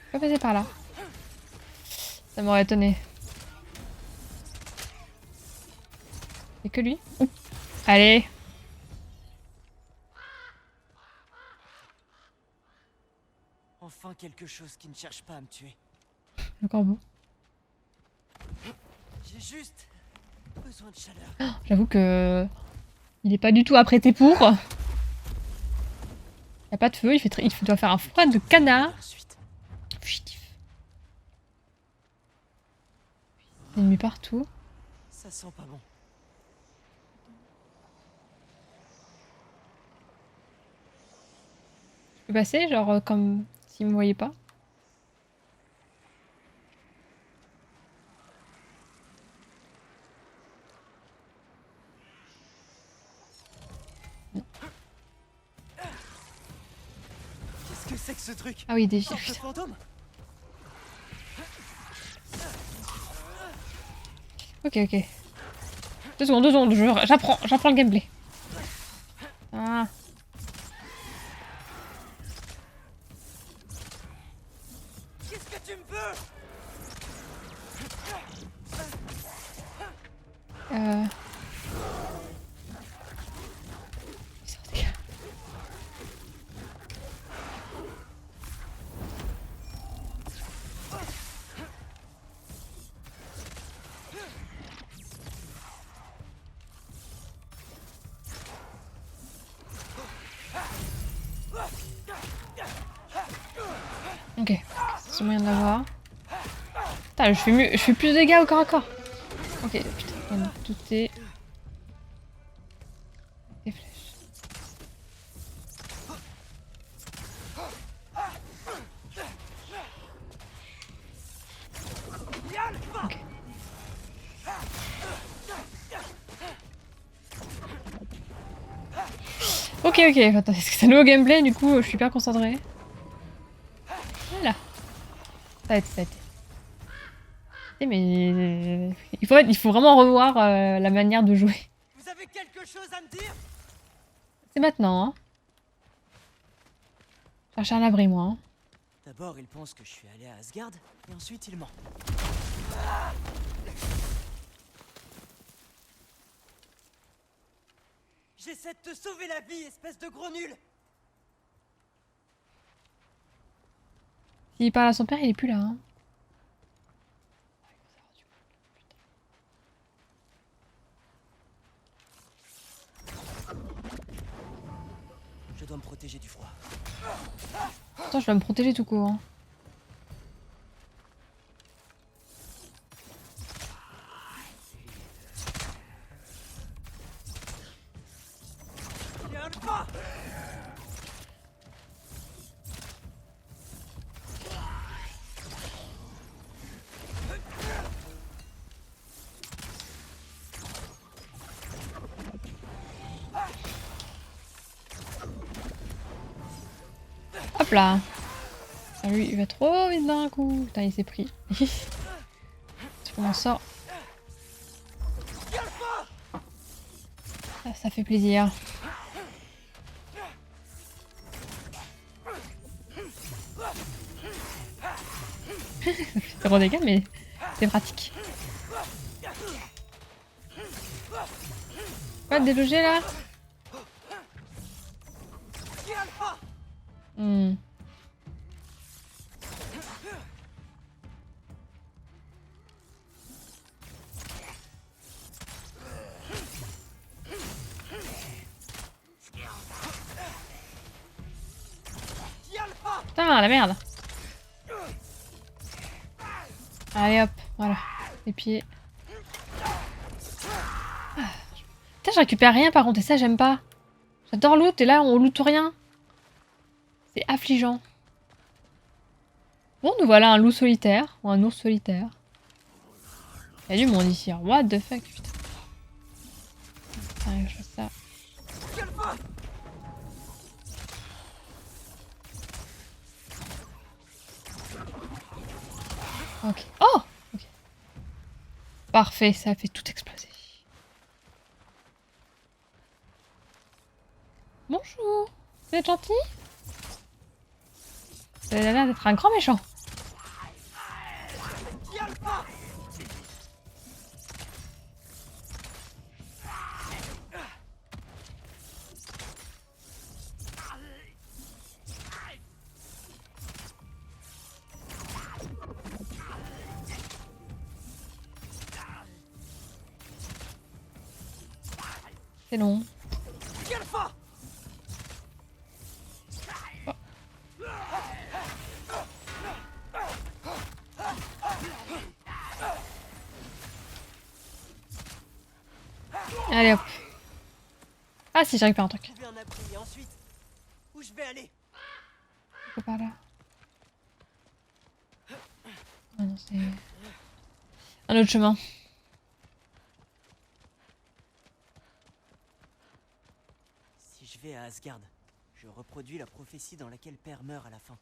Je peux passer par là. Ça m'aurait étonné. Et que lui. Ouh. Allez. Enfin quelque chose qui ne cherche pas à me tuer. Le corbeau. J'ai juste besoin de chaleur. Oh, j'avoue que il est pas du tout apprêté pour. Il y a pas de feu, il doit faire un froid de canard. Ensuite. Fugitif. Ennemis partout. Ça sent pas bon. Je peux passer, genre comme s'il me voyait pas. Qu'est-ce que c'est que ce truc? Ah oui, des Sorte de fantôme? Ok, ok. 2 secondes, j'apprends le gameplay. Ah. Qu'est-ce que tu me veux? Sortez. Ok, c'est moyen de l'avoir. Putain, je fais plus de dégâts au corps à corps. Ok, putain, voilà, tout est... Des flèches. Ok. Ok, ok, attends, est-ce que c'est un nouveau gameplay, du coup, je suis hyper concentrée. Voilà. Ça a été. Mais il faut vraiment revoir la manière de jouer. Vous avez quelque chose à me dire? C'est maintenant, hein. Chercher un abri, moi. Hein. D'abord, il pense que je suis allé à Asgard, et ensuite il ment. J'essaie de te sauver la vie, espèce de gros nul! S'il parle à son père, il est plus là. Hein. Je dois me protéger du froid. Attends, je dois me protéger tout court. Hein. Hop là. Ah, lui, il va trop vite d'un coup. Putain, il s'est pris. On en sort. Ça fait plaisir. C'est gros dégâts, mais c'est pratique. Quoi, déloger là? Hmm. Putain, la merde. Allez hop, voilà. Les pieds. Putain, je récupère rien par contre, et ça j'aime pas. J'adore loot, et là on loot rien. C'est affligeant. Bon, nous voilà un loup solitaire, ou un ours solitaire. Il y a du monde ici, hein. What the fuck, putain. Allez, je fais ça. Ok. Oh, ok. Parfait, ça a fait tout exploser. Bonjour. Vous êtes gentil? Vous avez l'air d'être un grand méchant. C'est long. Oh. Allez hop. Ah si, j'arrive pas un truc. Trouver un abri, et ensuite, où je vais aller? Faut par là. Ah non, c'est un autre chemin. Si je vais à Asgard, je reproduis la prophétie dans laquelle Père meurt à la fin.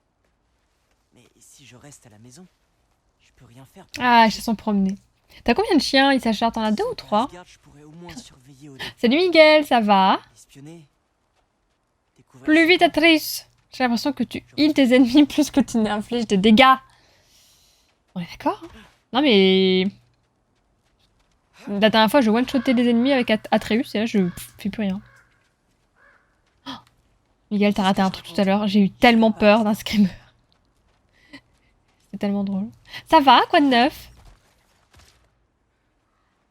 Mais si je reste à la maison, je peux rien faire. Ah, ils se sont promenés. T'as combien de chiens? Ils s'achartent? T'en as 2 ou 3? Asgard, je pourrais au moins surveiller au Salut Miguel, ça va? espionner. Découvrir Plus vite, Atrice. J'ai l'impression que tu heals tes ennemis plus que tu n'infliges de dégâts. On est d'accord? Non mais... La dernière fois, je one-shotais des ennemis avec Atreus et là, je fais plus rien. Oh, Miguel, t'as raté un truc tout à l'heure. J'ai eu tellement peur d'un screamer. C'est tellement drôle. Ça va? Quoi de neuf?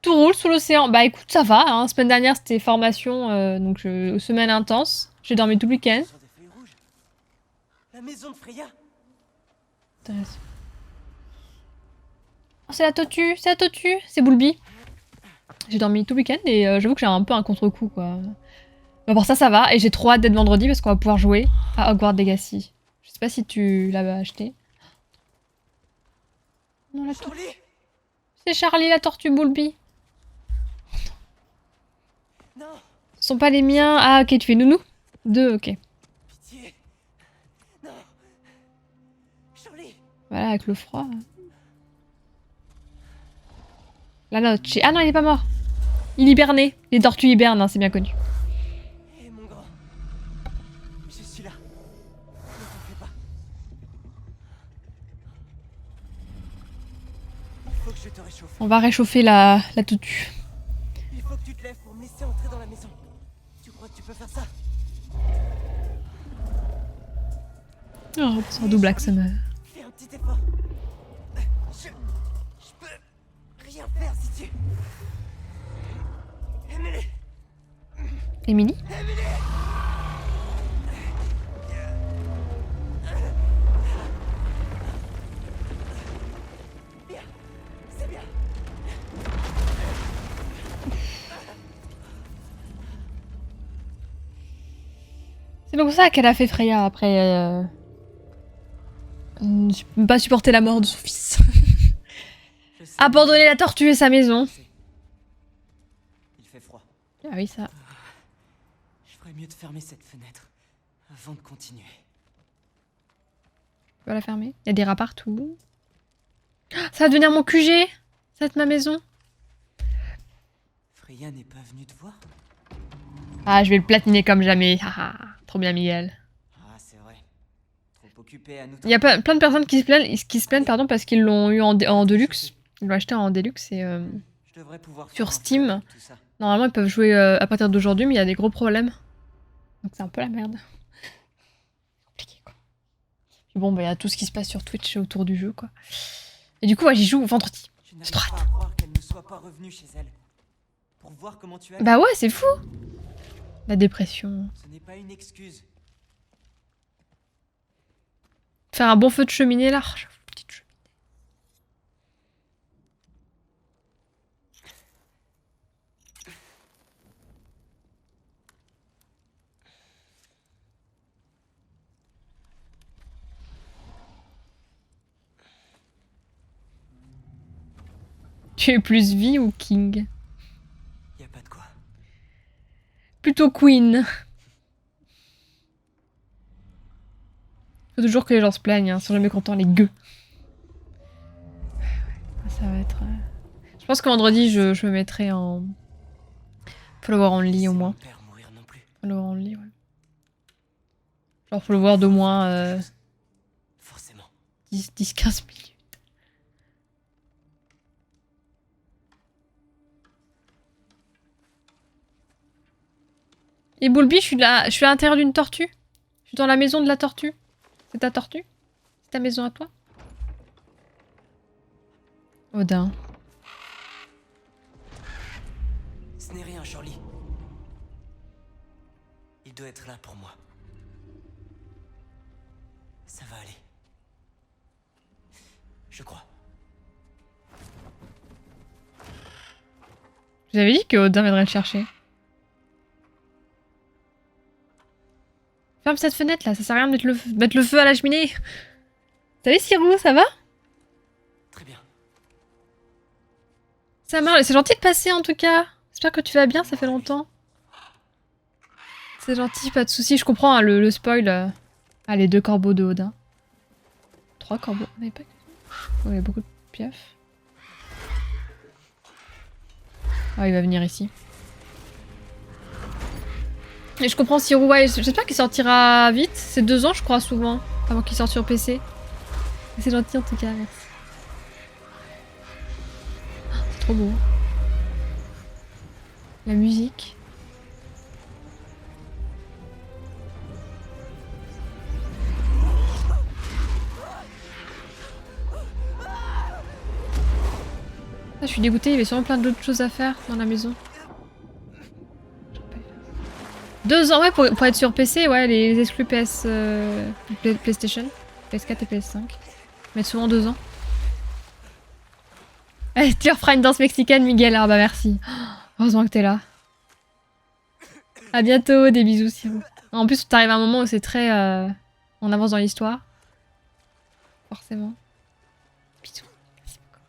Tout roule sous l'océan. Bah écoute, ça va. Hein. Semaine dernière, c'était formation, donc semaine intense. J'ai dormi tout le week-end. sur des feuilles rouges. La maison de Freya. Intéressant. Oh, c'est la tortue, c'est la tortue, c'est Boulby. J'ai dormi tout le week-end et j'avoue que j'ai un peu un contre-coup quoi. Mais pour ça va et j'ai trop hâte d'être vendredi parce qu'on va pouvoir jouer à Hogwarts Legacy. Je sais pas si tu l'avais acheté. Non, la tortue. C'est Charlie la tortue Boulby. Non, Ce sont pas les miens. Ah ok, tu fais nounou. 2, ok. pitié. Non. Charlie. Voilà, avec le froid. La note. Ah non, il est pas mort. Il hibernait. Les tortues hibernent, hein, c'est bien connu. Hé, mon grand. Je suis là. Ne t'en fais pas. Il faut que je te réchauffe. On va réchauffer la tortue. Il faut que tu te lèves pour me laisser entrer dans la maison. Tu crois que tu peux faire ça? Oh, c'est un double axe, ça me... Fais un petit effort. Je peux rien faire si tu... Emily. Emily? Bien. C'est bien. C'est donc ça qu'elle a fait Freya après... pas supporter la mort de son fils. Je sais. Abandonner la tortue et sa maison. Il fait froid. Ah oui, ça. Je ferais mieux de fermer cette fenêtre avant de continuer. Je vais la fermer. Il y a des rats partout. Ah, ça va devenir mon QG. Ça va être ma maison. Freya n'est pas venue te voir? Ah, je vais le platiner comme jamais. Haha, trop bien, Miguel. Ah, c'est vrai. Trop occupé à nous. Il y a plein de personnes qui se plaignent pardon, parce qu'ils l'ont eu en deluxe. Ils l'ont acheté en deluxe et Je devrais pouvoir sur faire un Steam. feu avec tout ça. Normalement, ils peuvent jouer à partir d'aujourd'hui, mais il y a des gros problèmes. Donc c'est un peu la merde. Compliqué, quoi. Puis bon, bah, il y a tout ce qui se passe sur Twitch autour du jeu, quoi. Et du coup, ouais, j'y joue vendredi. Je n'arrive droite. pas à croire qu'elle ne soit pas revenue chez elle. Pour voir comment tu as. Bah ouais, c'est fou. La dépression. Ce n'est pas une excuse. Faire un bon feu de cheminée, là. Oh, j'avoue, petite cheminée. Tu es plus vie ou king? Y a pas de quoi. Plutôt queen. Faut toujours que les gens se plaignent, hein, ils sont jamais contents, les gueux. Ça va être... Je pense que vendredi, je me mettrai en... follower only au Laissez moins. mon père mourir non plus. Follower only, ouais. Genre follower d'au moins Forcément. 10-15 minutes. Et Boulby, je suis à l'intérieur d'une tortue. Je suis dans la maison de la tortue. C'est ta tortue? C'est ta maison à toi? Odin. Ce n'est rien, Charlie. Il doit être là pour moi. Ça va aller. Je crois. J'avais dit que Odin viendrait le chercher. Ferme cette fenêtre là, ça sert à rien de mettre le feu à la cheminée. Salut Sirou, ça va? Très bien. Ça marche, c'est gentil de passer en tout cas. J'espère que tu vas bien, ça fait longtemps. C'est gentil, pas de soucis, je comprends hein, le spoil. Ah, les 2 corbeaux de Odin. 3 corbeaux, on avait pas... Oh, il y a beaucoup de piaf. Ah, il va venir ici. Et je comprends Sirou, ouais, j'espère qu'il sortira vite. C'est 2 ans, je crois, souvent, avant qu'il sorte sur PC. C'est gentil en tout cas, merci. Oh, c'est trop beau. La musique. Ah, je suis dégoûtée, il y avait sûrement plein d'autres choses à faire dans la maison. 2 ans, ouais, pour être sur PC, ouais, les exclus PlayStation, PS4 et PS5. Mais souvent 2 ans. Eh, tu referas une danse mexicaine, Miguel. Ah bah merci. Heureusement que t'es là. À bientôt, des bisous, Siro. En plus, t'arrives à un moment où c'est très... on avance dans l'histoire. Forcément. Bisous. Merci beaucoup.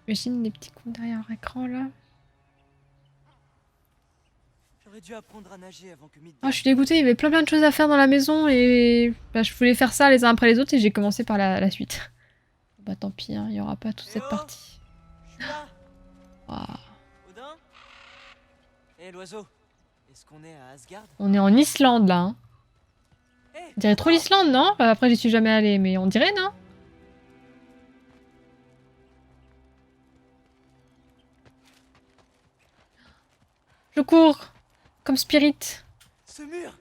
Imagine des petits coups derrière l'écran, là. J'aurais dû apprendre à nager avant que Mid... Oh, je suis dégoûtée, il y avait plein de choses à faire dans la maison et... Bah, je voulais faire ça les uns après les autres et j'ai commencé par la suite. Bah tant pis, hein, il y aura pas toute cette partie. Je suis là. Waouh. Odin. Hé, l'oiseau. Est-ce qu'on est à Asgard? On est en Islande, là. Hein. On dirait trop l'Islande, non? Après, j'y suis jamais allée, mais on dirait, non? Je cours comme Spirit. Ce mur,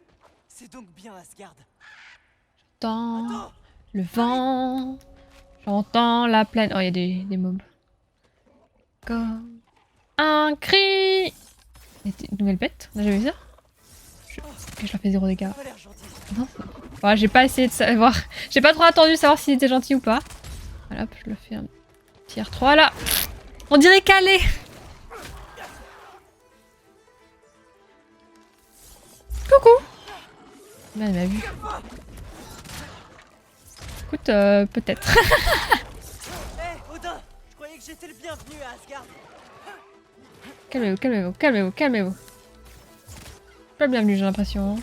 c'est donc bien Asgard. J'entends Attends. le vent, j'entends la plaine. Oh, il y a des mobs. Comme un cri. Une nouvelle bête? On a jamais vu ça? Ok, je leur fais 0 dégâts. Ça a l'air gentil. Non. Ouais, j'ai pas essayé de savoir. J'ai pas trop attendu de savoir s'il était gentil ou pas. Voilà, je le fais un petit R3 là. On dirait Calais. Coucou. Là, il m'a vu. Écoute, peut-être. Hé, Odin, je croyais que j'étais le bienvenu à Asgard. Calmez-vous, calmez-vous, calmez-vous, calmez-vous. Pas le bienvenu, j'ai l'impression.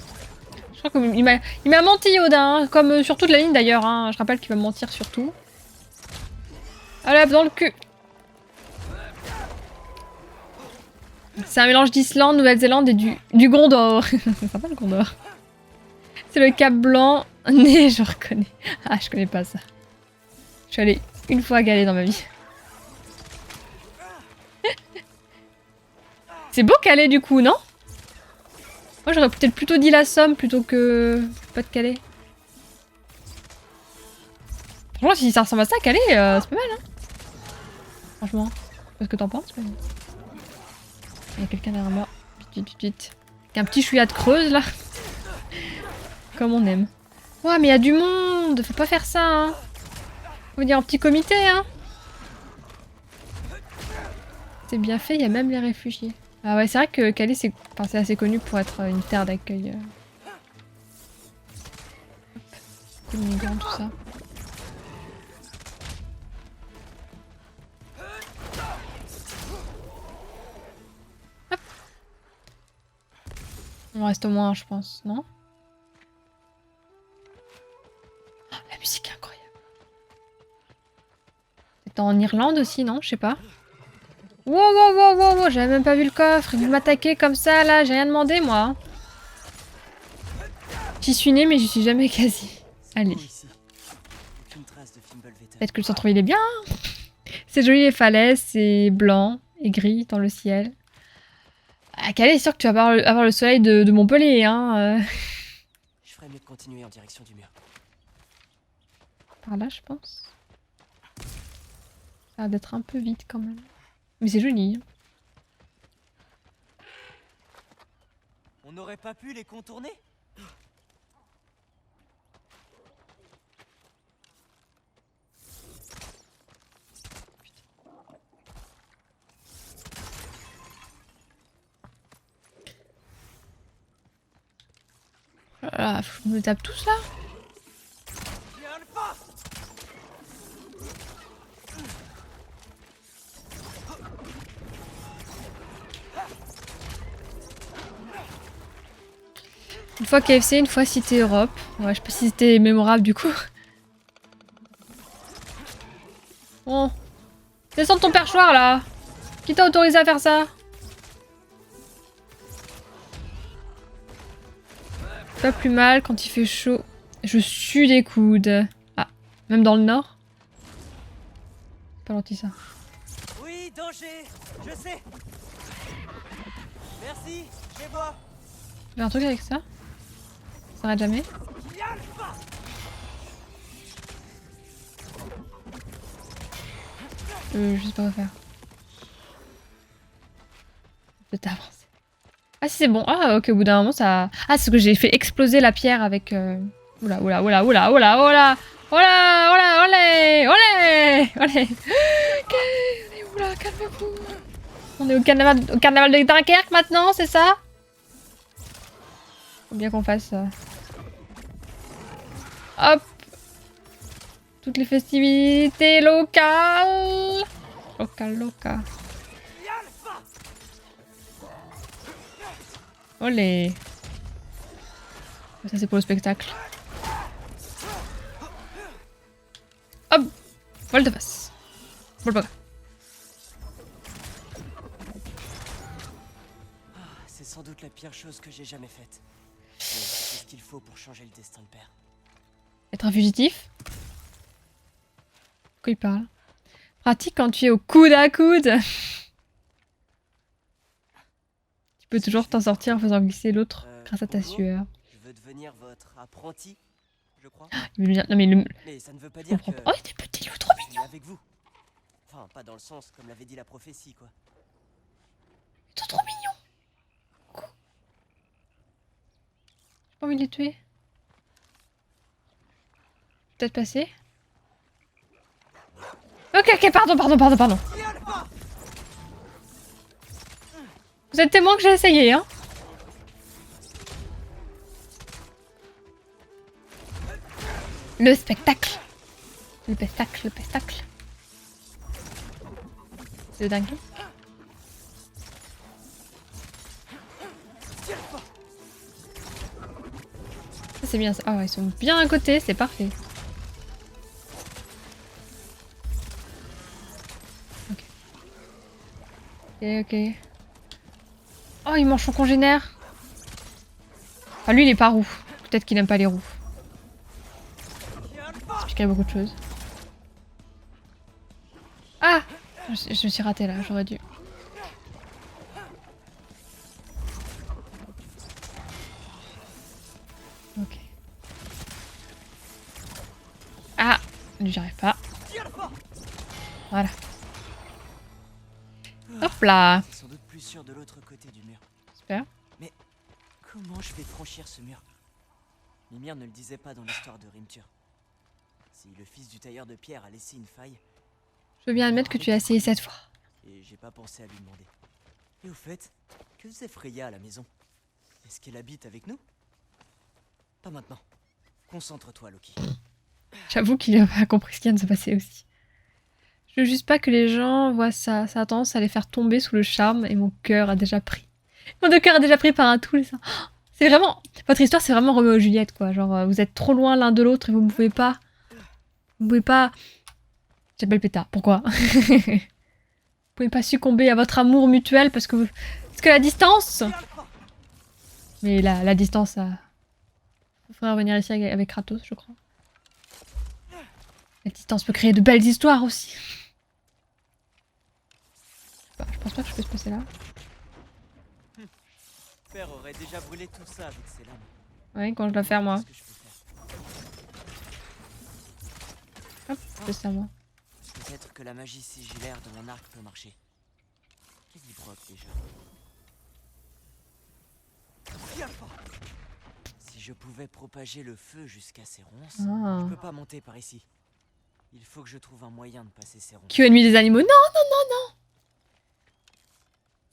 Je crois qu'il m'a menti, Odin, hein, comme sur toute la ligne d'ailleurs. Hein. Je rappelle qu'il va mentir sur tout. Allez, hop, dans le cul. C'est un mélange d'Islande, Nouvelle-Zélande et du Gondor. C'est sympa le Gondor. C'est le Cap Blanc. Né, je reconnais. Ah, je connais pas ça. Je suis allée une fois à Calais dans ma vie. C'est beau Calais du coup, non? Moi j'aurais peut-être plutôt dit la Somme plutôt que pas de Calais. Franchement, si ça ressemble à ça, Calais, c'est pas mal, hein. Franchement. Qu'est-ce que t'en penses? Il y a quelqu'un derrière moi. Vite, vite, vite. Avec un petit chouïa de creuse là. Comme on aime. Ouais, mais il y a du monde. Faut pas faire ça, hein. Faut venir en petit comité, hein. C'est bien fait, il y a même les réfugiés. Ah ouais, c'est vrai que Calais, c'est assez connu pour être une terre d'accueil. Hop. Les migrants, tout ça. Hop. Il me reste au moins un, je pense, non? Oh, la musique est incroyable. C'est en Irlande aussi, non? Je sais pas. Wow, wow, wow, wow, wow, j'avais même pas vu le coffre. Il veut m'attaquer comme ça, là. J'ai rien demandé, moi. J'y suis née, mais j'y suis jamais quasi. Allez. Peut-être que le centre-ville est bien. Hein. C'est joli, les falaises. C'est blanc et gris dans le ciel. À Calais, c'est sûr que tu vas avoir le soleil de Montpellier, hein. Je ferais mieux de continuer en direction du mur. Par là, je pense. Ça a l'air d'être un peu vite, quand même. Mais c'est joli. Hein. On n'aurait pas pu les contourner? Oh là là, faut que je me tape tous là. Une fois KFC, une fois Cité Europe. Ouais, je sais pas si c'était mémorable du coup. Bon. Descends de ton perchoir là. Qui t'a autorisé à faire ça? Pas plus mal quand il fait chaud. Je sue des coudes. Ah, même dans le nord? Pas gentil ça. Oui, danger, je sais. Merci, je les vois. J'ai un truc avec ça? Ça s'arrête jamais? Je sais pas quoi faire. Peut-être avancer. Ah si c'est bon. Ah ok, au bout d'un moment ça... Ah c'est ce que j'ai fait exploser la pierre avec... Oula, oula, oula, oula, oula, oula. Oula, oula, Olé! Olé! Olé! Ok, on est où là? Calmez-vous. On est au carnaval de Dunkerque maintenant, c'est ça? Faut bien qu'on fasse... Hop! Toutes les festivités locales! Local. Olé! Ça c'est pour le spectacle. Hop! Vol de face. Vol pas. C'est sans doute la pire chose que j'ai jamais faite. Mais c'est ce qu'il faut pour changer le destin de père. Être un fugitif? Pourquoi il parle? Pratique quand tu es au coude à coude. Tu peux toujours t'en sortir en faisant glisser l'autre grâce à ta bonjour. sueur. Je veux devenir votre apprenti, je crois. Il veut lui dire... Non mais le... Mais ça ne veut pas Je dire comprends que... pas. Oh, il est petit loup, trop mignon. avec vous. Enfin, pas dans le sens comme l'avait dit la prophétie, quoi. Ils sont trop mignons. Coucou. J'ai pas envie de les tuer. Peut-être passer. Ok, pardon. Vous êtes témoin que j'ai essayé, hein. Le spectacle. Le pestacle. C'est dingue. Ça c'est bien ça. Ah ouais, ils sont bien à côté, c'est parfait. Ok. Oh, il mange son congénère. Enfin, lui, il est pas roux. Peut-être qu'il aime pas les roux. Ça expliquerait beaucoup de choses. Ah! Je me suis ratée là, j'aurais dû. Ok. Ah! Lui, j'arrive pas. Voilà. Hop là! C'est sans doute plus sûr de l'autre côté du mur. Super. Mais comment je vais franchir ce mur? Mimir ne le disait pas dans l'histoire de Rimtur. Si le fils du tailleur de pierre a laissé une faille... Je veux bien admettre que tu as essayé cette fois. Et j'ai pas pensé à lui demander. Et au fait, que faisait Freya à la maison? Est-ce qu'elle habite avec nous? Pas maintenant. Concentre-toi, Loki. J'avoue qu'il a pas compris ce qui vient de se passer aussi. Je veux juste pas que les gens voient ça. Ça a tendance à les faire tomber sous le charme et mon cœur a déjà pris. Mon cœur a déjà pris par un tout. C'est vraiment... Votre histoire, c'est vraiment Roméo et Juliette, quoi. Genre, vous êtes trop loin l'un de l'autre et vous ne pouvez pas... Vous pouvez pas... J'appelle Péta. Pourquoi? Vous pouvez pas succomber à votre amour mutuel parce que vous... Parce que la distance... Mais la distance, ça... Il faudrait revenir ici avec Kratos, je crois. La distance peut créer de belles histoires aussi. Bah, je pense pas que je peux se passer là. Père aurait déjà brûlé tout ça avec ses lames. Ouais, quand je dois faire moi. Qu'est-ce que je peux faire? Hop, je fais ça moi. Peut-être que la magie sigillaire de mon arc peut marcher. Qu'est-ce qu'il broque déjà? Si je pouvais propager le feu jusqu'à ces ronces, Ah. je peux pas monter par ici. Il faut que je trouve un moyen de passer ces ronces. Qui ennemi des animaux? Non.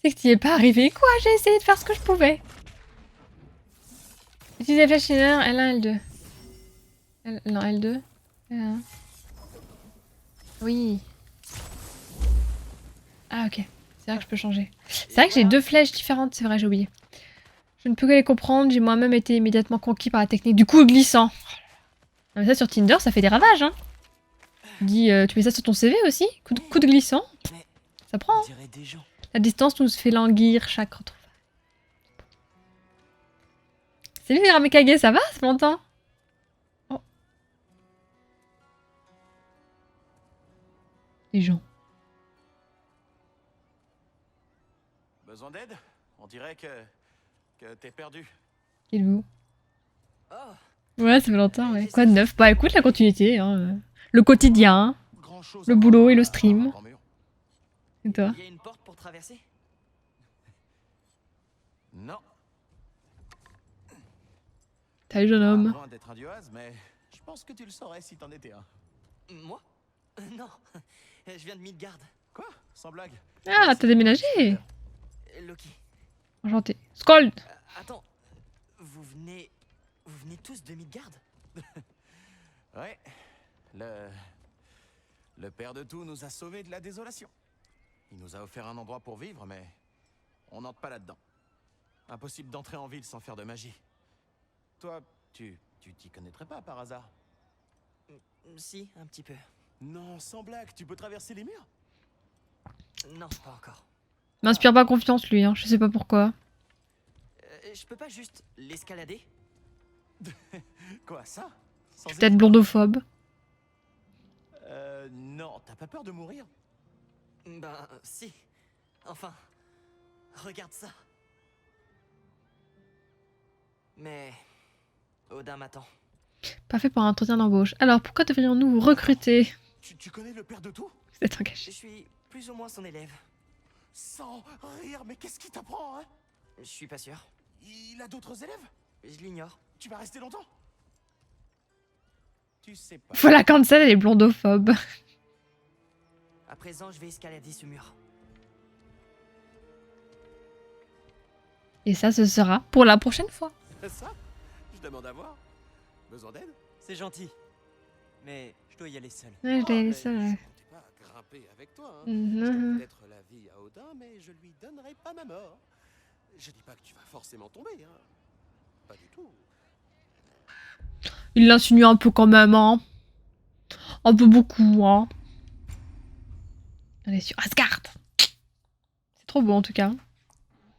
C'est que tu y es pas arrivé. Quoi? J'ai essayé de faire ce que je pouvais. Utilisez flèche linéaire L1, L2. Non, L2. L1. Oui. Ah, ok. C'est vrai que je peux changer. C'est vrai que j'ai deux flèches différentes. C'est vrai, j'ai oublié. Je ne peux que les comprendre. J'ai moi-même été immédiatement conquis par la technique du coup glissant. Non, mais ça, sur Tinder, ça fait des ravages, hein. Dis, tu mets ça sur ton CV aussi? Coup de glissant. Ça prend, hein. On dirait des gens. La distance nous fait languir chaque retrouvaille. Salut Ramekage, ça va? Ça fait longtemps? Oh. Les gens. Besoin d'aide? On dirait que t'es perdu. Qui êtes-vous? Oh, Ouais, ça fait longtemps, ouais. Quoi de neuf? Bah écoute, la continuité, hein. Le quotidien, Grand-chose le à boulot voir et le à stream. grand mur. Et toi? il y a une porte pour traverser? Non. Salut jeune homme. Loin d'être un dieu Haz, mais je pense que tu le saurais si t'en étais un. Moi? Non, je viens de Midgard. Quoi? Sans blague. Ah, t'as déménagé. Loki. Enchanté. Scold. Attends, vous venez tous de Midgard? Ouais. Le père de tout nous a sauvés de la désolation. Il nous a offert un endroit pour vivre, mais on n'entre pas là-dedans. Impossible d'entrer en ville sans faire de magie. Toi, tu t'y connaîtrais pas par hasard? Si, un petit peu. Non, sans blague, tu peux traverser les murs? Non, pas encore. M'inspire pas confiance, lui, hein. Je sais pas pourquoi. Je peux pas juste l'escalader? Quoi, ça? Sans Peut-être blondophobe. Non, t'as pas peur de mourir? Ben, si. Enfin, regarde ça. Mais Odin m'attend. Parfait pour un entretien d'embauche. Alors, pourquoi devrions-nous vous recruter? Tu connais le père de tout? Vous êtes Je engagé. suis plus ou moins son élève. Sans rire, mais qu'est-ce qui t'apprend, hein? Je suis pas sûr. Il a d'autres élèves? Je l'ignore. Tu vas rester longtemps? Tu sais pas. Voilà, cancel, elle est blondophobe. À présent, je vais escalader ce mur. Et ça, ce sera pour la prochaine fois. Ça? Je demande à voir. Besoin d'aide? C'est gentil. Mais je dois y aller seul. Ouais, je l'ai laissé, Je ouais. comptais pas grimper avec toi, hein. Mhm. Je donne peut-être la vie à Odin, mais je lui donnerai pas ma mort. Je dis pas que tu vas forcément tomber, hein. Pas du tout. Il l'insinue un peu quand même, hein. Un peu beaucoup, hein. On est sur Asgard. C'est trop beau en tout cas.